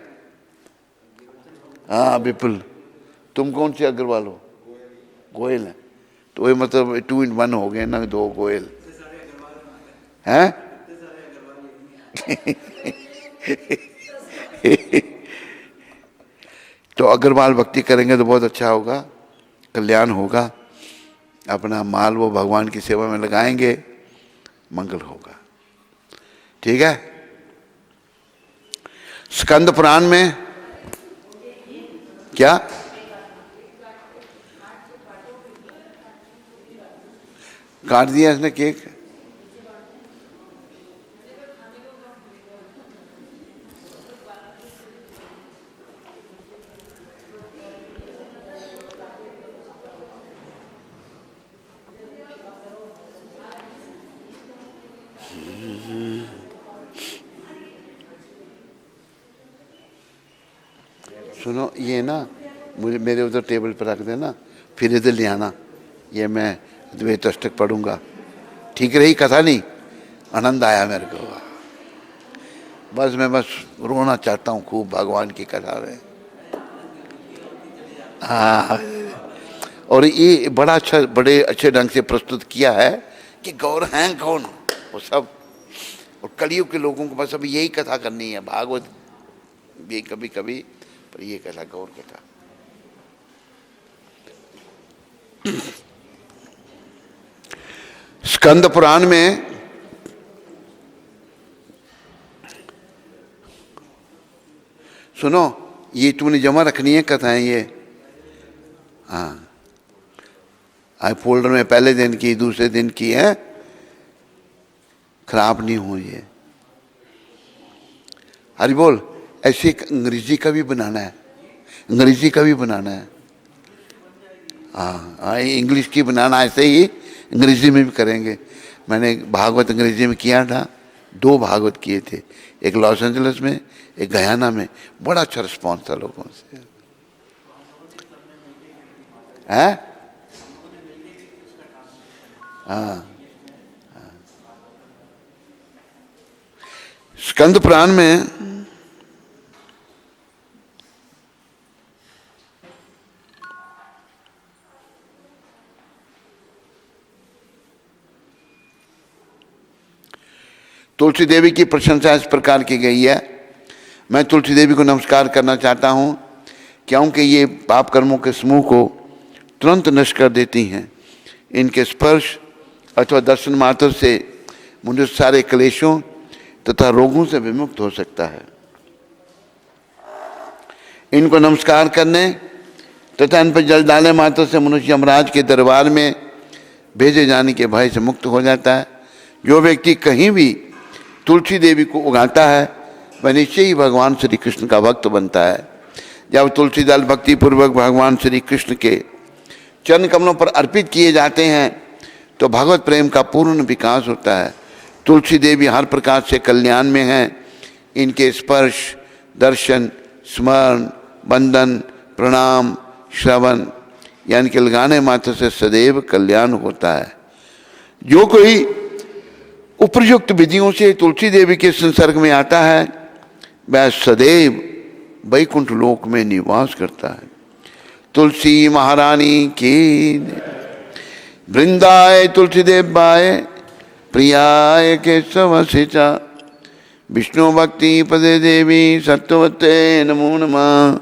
हाँ विपुल। तुम कौन से अग्रवाल हो? गोयल है। तो वही मतलब 2 in 1 हो गए ना, 2 गोयल हैं। तो अग्रवाल भक्ति करेंगे तो बहुत अच्छा होगा, कल्याण होगा। अपना माल वो भगवान की सेवा में लगाएंगे, मंगल होगा। ठीक है। स्कंद पुराण में क्या काट दिया इसने केक? सुनो, ये ना मुझे मेरे उधर टेबल पर रख देना, फिर इधर ले आना, ये मैं द्वैत अष्टक पढ़ूंगा। ठीक रही कथा? नहीं, आनंद आया मेरे को। बस मैं रोना चाहता हूँ खूब भगवान की कथा में। हाँ, और ये बड़ा अच्छा, बड़े अच्छे ढंग से प्रस्तुत किया है कि गौर हैं कौन वो सब। और कलयुग के लोगों को बस अब यही कथा करनी है, भागवत भी कभी कभी, पर ये कथा गौर कथा। स्कंद पुराण में सुनो, ये तूने जमा रखनी है कथाएं ये। हाँ, आई फोल्डर में पहले दिन की, दूसरे दिन की है, खराब नहीं हो ये। हरि बोल। ऐसे अंग्रेजी का भी बनाना है, अंग्रेजी का भी बनाना है। हाँ, इंग्लिश की बनाना, ऐसे ही अंग्रेजी में भी करेंगे। मैंने भागवत अंग्रेजी में किया था, 2 भागवत किए थे, एक लॉस एंजलिस में, एक गयाना में। बड़ा अच्छा रिस्पॉन्स था लोगों से। है? हाँ। स्कंद पुराण में तुलसी देवी की प्रशंसा इस प्रकार की गई है। मैं तुलसी देवी को नमस्कार करना चाहता हूँ, क्योंकि ये पाप कर्मों के समूह को तुरंत नष्ट कर देती हैं। इनके स्पर्श अथवा दर्शन मात्र से मनुष्य सारे क्लेशों तथा रोगों से विमुक्त हो सकता है। इनको नमस्कार करने तथा इन पर जल डाले मात्र से मनुष्य यमराज के दरबार में भेजे जाने के भय से मुक्त हो जाता है। जो व्यक्ति कहीं भी तुलसी देवी को उगाता है वह निश्चय ही भगवान श्री कृष्ण का भक्त बनता है। जब तुलसी दल भक्ति पूर्वक भगवान श्री कृष्ण के चरण कमलों पर अर्पित किए जाते हैं तो भगवत प्रेम का पूर्ण विकास होता है। तुलसी देवी हर प्रकार से कल्याण में हैं। इनके स्पर्श, दर्शन, स्मरण, बंदन, प्रणाम, श्रवण यानी कि लगाने मात्र से सदैव कल्याण होता है। जो कोई उपयुक्त विधियों से तुलसी देवी के संसर्ग में आता है वह सदैव वैकुंठ लोक में निवास करता है। तुलसी महारानी की। वृंदाय तुलसी देवाय प्रियाय केशव सिचा विष्णु भक्ति पदे देवी सत्वते नमो नमः।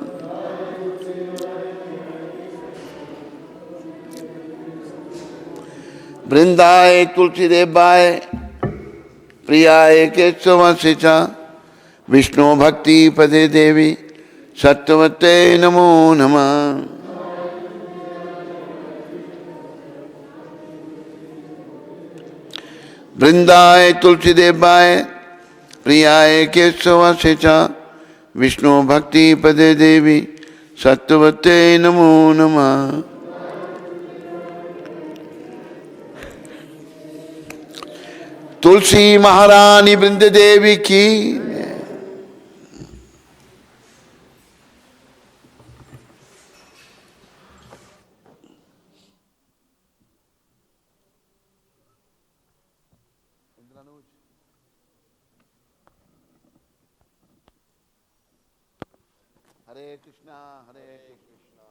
वृंदाय तुलसी देवाय प्रियाय केशव सिचा विष्णु भक्ति पदे देवी सत्वते नमो नमः। वृंदाय तुलसी देवाय प्रियाय केशव सिचा विष्णु भक्ति पदे देवी सत्वते नमो नमः। तुलसी महारानी वृंद देवी की। हरे कृष्णा कृष्णा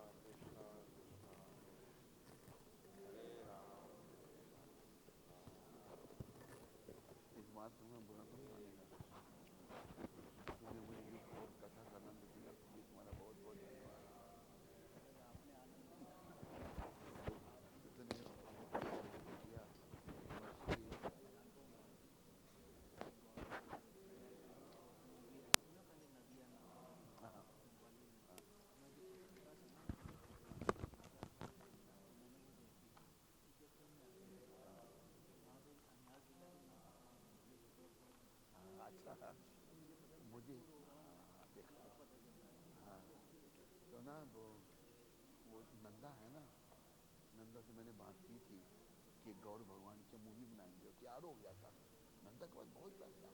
इस बात तुम्हें बुरा तो नहीं मानेगा, तुम्हें मुझे ये बहुत कथा करना दिया, तुम्हारा बहुत बहुत धन्यवाद। इतने किया अच्छा मुझे देखा हाँ तो ना वो नंदा है ना, नंदा से मैंने बात की थी कि गौर भगवान की मूवी बनाएंगे, तैयार हो गया था। नंदा के बाद बहुत पैसा,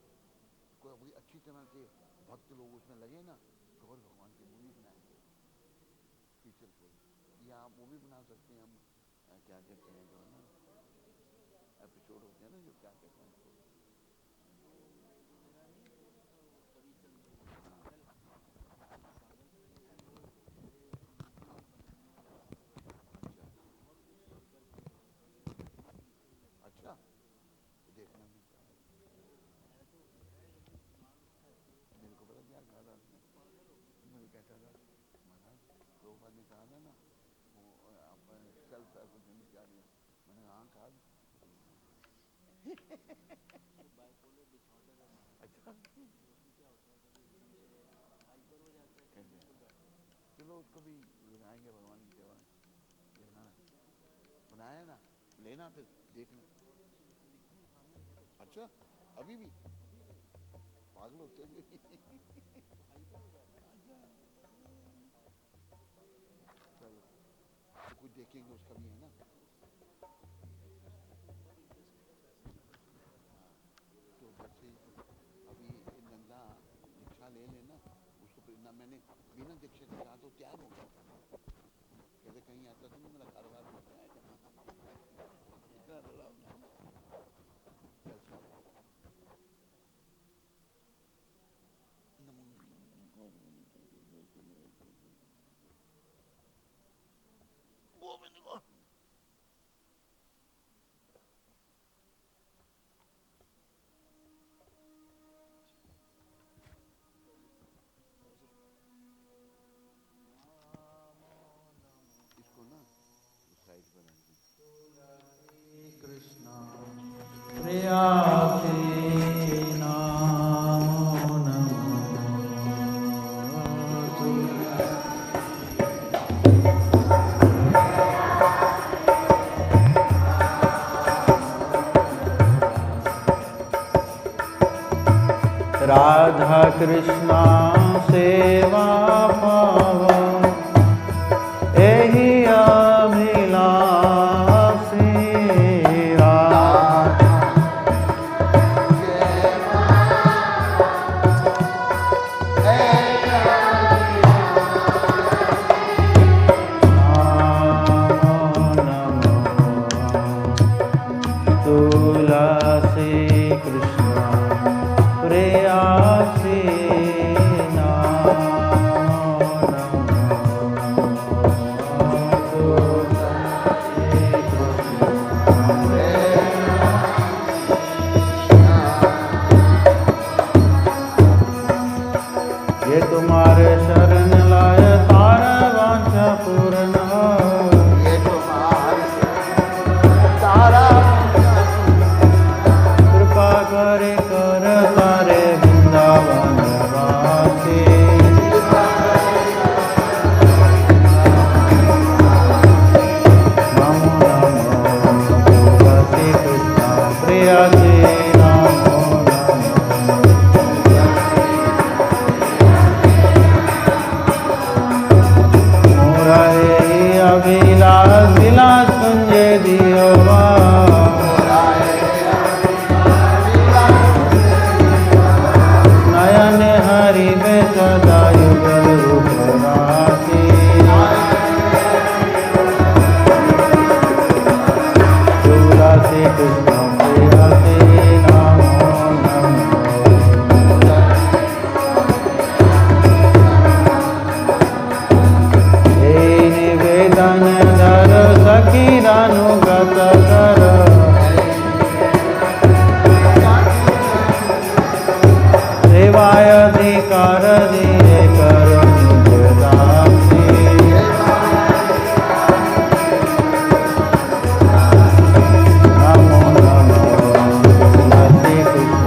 कोई अभी अच्छी तरह से भक्त लोग उसमें लगे ना, गौर भगवान की मूवी बनाएंगे फीचर फिल्म, या आप मूवी बना सकते हैं हम, क्या कहते हैं जो है ना एपिसोड होते हैं ना, जो क्या कहते हैं उसको, अच्छा देखना नहीं चाहा, मेरे को पता क्या कहा था उसने, मुझे कहता था महाराज प्रभुपाद ने कहा था ना वो आप सेल्फ एफिडेंस क्या दिया, मैंने हाँ कहा अच्छा चलो उसको भी बनाएंगे भगवान की सेवा में, देखना बनाया ना, लेना फिर देखना। अच्छा अभी भी पागल होते भी चलो तो कुछ देखेंगे उसका भी है ना, तो बच्चे अभी नंदा दीक्षा ले लेना उसको, फिर ना मैंने बिना दीक्षा के कहा तो तैयार हो गया, कहते कहीं आता तो नहीं मेरा कारोबार हो जाएगा, इतना डरावना कैसा वो मैंने कहा इसको ना साइड पर रख दी।
कृष्णा प्रियाते नामो नमोऽस्तु। राधा कृष्णा सेवा पावन एहि अभिलाषी, तुलसी कृष्ण प्रेयसी ये तुम्हारे शरण लाय तारा वांछा पूर्ण,
ये तुम्हारे तारा
कृपा करे कर तारे वृंदावन वासी। नमो नमो तुलसी कृष्ण प्रेयसी, नमो नमो सेवाय अधिकार दिए करो निज दासी। नमो नमो श्री कृष्ण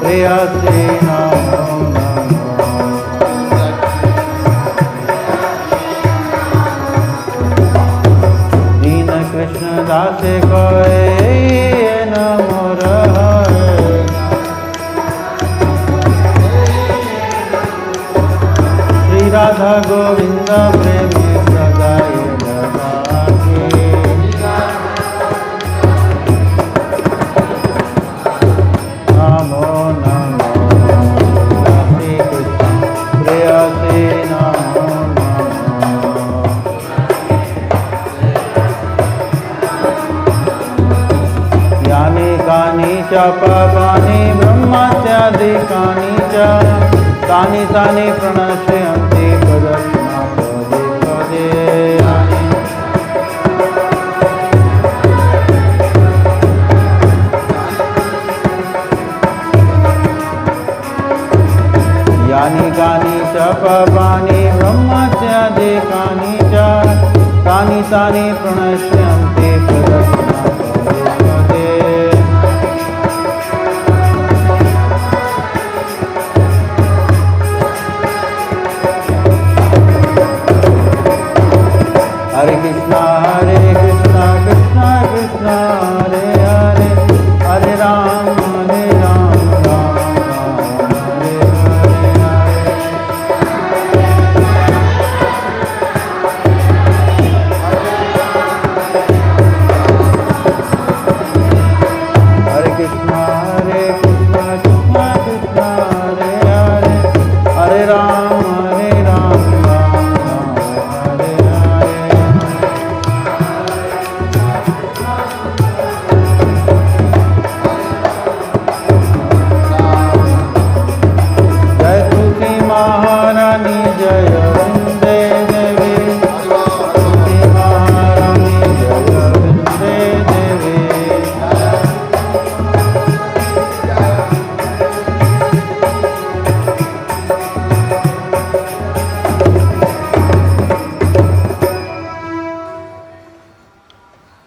प्रेयसी नमो नमो। दीन कृष्ण दासे कोय नमो रहे। श्री राधा गोविंद प्रेमी सदाए लगा के। नमो नमो श्री कृष्ण प्रेयसी नमो नमो। यानि कानि च पापानि ब्रह्मत्यादिकानि च तानि तानि प्रणश्यन्ति प्रदक्षिणा पदे पदे। यानि कानि च पापानि ब्रह्मत्यादिकानि च तानि तानि प्रणश्यन्ति प्रदक्षिणा पदे पदे। हरे कृष्णा कृष्णा कृष्णा हरे हरे, हरे राम राम राम हरे हरे। हरे कृष्णा कृष्णा कृष्णा हरे हरे, हरे राम राम राम हरे हरे। जय तुलसी महारानी जय वृंदे देवी। तुलसी महारानी जय वृंदे देवी।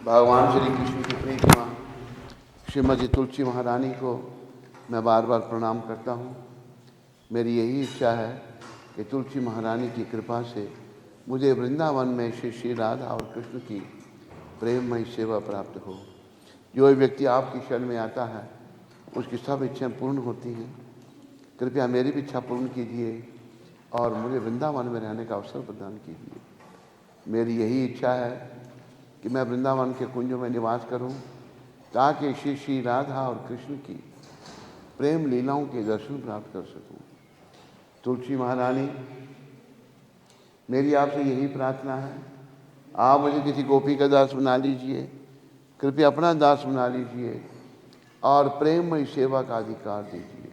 भगवान श्री कृष्ण की प्रेमा श्रीमती तुलसी महारानी को मैं बार बार प्रणाम करता हूँ। मेरी यही इच्छा है कि तुलसी महारानी की कृपा से मुझे वृंदावन में श्री राधा और कृष्ण की प्रेममयी सेवा प्राप्त हो। जो व्यक्ति आपकी शरण में आता है उसकी सब इच्छाएं पूर्ण होती हैं। कृपया मेरी भी इच्छा पूर्ण कीजिए और मुझे वृंदावन में रहने का अवसर प्रदान कीजिए। मेरी यही इच्छा है कि मैं वृंदावन के कुंजों में निवास करूं ताकि श्री राधा और कृष्ण की प्रेम लीलाओं के दर्शन प्राप्त कर सकूं। तुलसी महारानी, मेरी आपसे यही प्रार्थना है, आप मुझे किसी गोपी का दास बना लीजिए, कृपया अपना दास बना लीजिए और प्रेममयी सेवा का अधिकार दीजिए।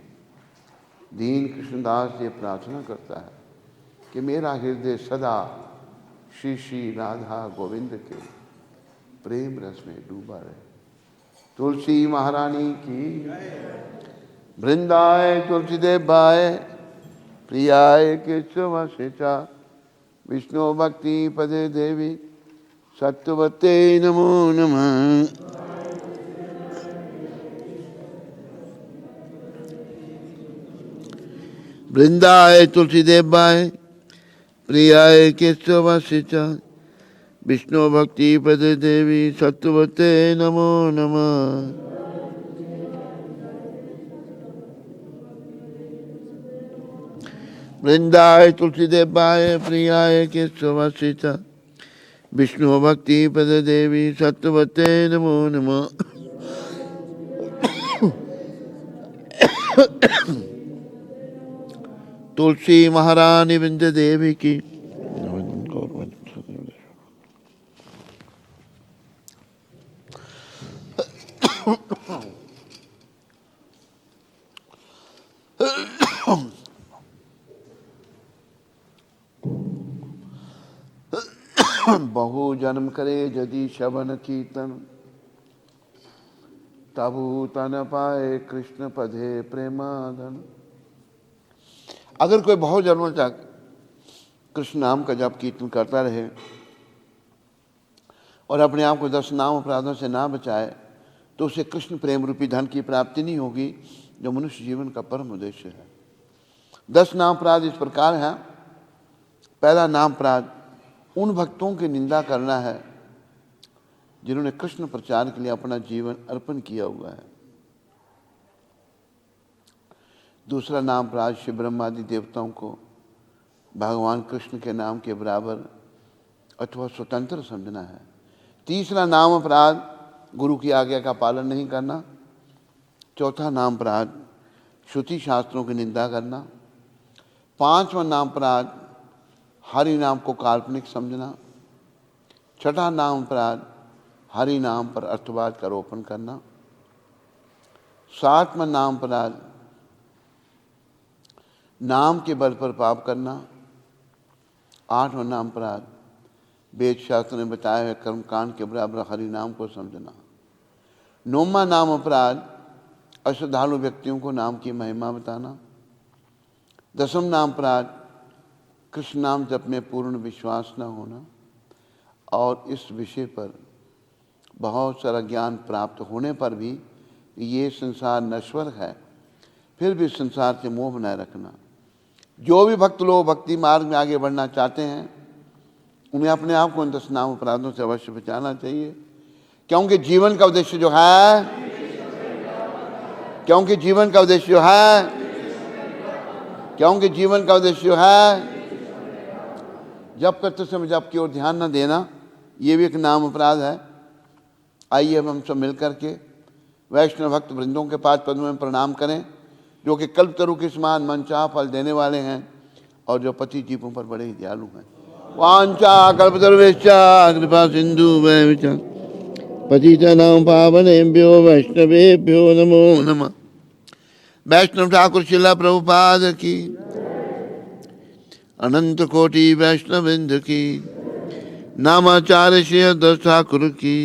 दीन कृष्णदास ये प्रार्थना करता है कि मेरा हृदय सदा श्री राधा गोविंद के प्रेम रस में डूबा रहे। तुलसी महारानी की। वृंदाय तुलसी देवाय प्रियाय केशव शेषा विष्णु भक्ति पदे देवी सत्वते नमो नमः। वृंदाय तुलसी देवाय प्रियाय केशव शेषा विष्णु भक्ति पदे देवी सत्वते नमो नमः। वृंदाय तुलसी देवाय प्रियाय केशवासिता विष्णु भक्ति पद देवी सत्वते नमो नमः। तुलसी महारानी वृंद देवी की। बहु जन्म करे यदि श्रवण कीर्तन तबु तन पाए कृष्ण पदे प्रेमाधन। अगर कोई बहुत जन्मों तक कृष्ण नाम का जप कीर्तन करता रहे और अपने आप को 10 नाम अपराधों से ना बचाए तो उसे कृष्ण प्रेम रूपी धन की प्राप्ति नहीं होगी, जो मनुष्य जीवन का परम उद्देश्य है। 10 नाम अपराध इस प्रकार हैं। पहला नाम अपराध उन भक्तों की निंदा करना है जिन्होंने कृष्ण प्रचार के लिए अपना जीवन अर्पण किया हुआ है। दूसरा नाम अपराध शिव ब्रह्मादि देवताओं को भगवान कृष्ण के नाम के बराबर अथवा स्वतंत्र समझना है। तीसरा नाम अपराध गुरु की आज्ञा का पालन नहीं करना। चौथा नाम अपराध श्रुति शास्त्रों की निंदा करना। पांचवा नाम अपराध हरि नाम को काल्पनिक समझना। छठा नाम अपराध हरि नाम पर अर्थवाद का आरोपण करना। सातवां नाम अपराध नाम के बल पर पाप करना। आठवां नाम अपराध वेद शास्त्र ने बताए हुए कर्मकांड के बराबर हरि नाम को समझना। नौवां नाम अपराध अश्रद्धालु व्यक्तियों को नाम की महिमा बताना। दसम नाम अपराध कृष्ण नाम जप में पूर्ण विश्वास न होना और इस विषय पर बहुत सारा ज्ञान प्राप्त होने पर भी ये संसार नश्वर है, फिर भी संसार से मोह बनाए रखना। जो भी भक्त लोग भक्ति मार्ग में आगे बढ़ना चाहते हैं उन्हें अपने आप को इन 10 नाम अपराधों से अवश्य बचाना चाहिए, क्योंकि जीवन का उद्देश्य जो है क्योंकि जीवन का उद्देश्य जो है जप करते समय जप की ओर ध्यान न देना, ये भी एक नाम अपराध है। आइए अब हम सब मिलकर के वैष्णव भक्त वृंदों के पाद पद्मों में प्रणाम करें, जो कि कल्पतरु के समान मनचाहा फल देने वाले हैं और जो पति जीवों पर बड़े ही दयालु हैं। वांछा कल्पतरुभ्यश्च कृपा सिंधु पतितानां पावनेभ्यो वैष्णवेभ्यो नमो नमः। वैष्णव ठाकुर शिला प्रभुपाद की, अनंत कोटि वैष्णववृंद की, नामाचार्य श्री हरिदास ठाकुर की।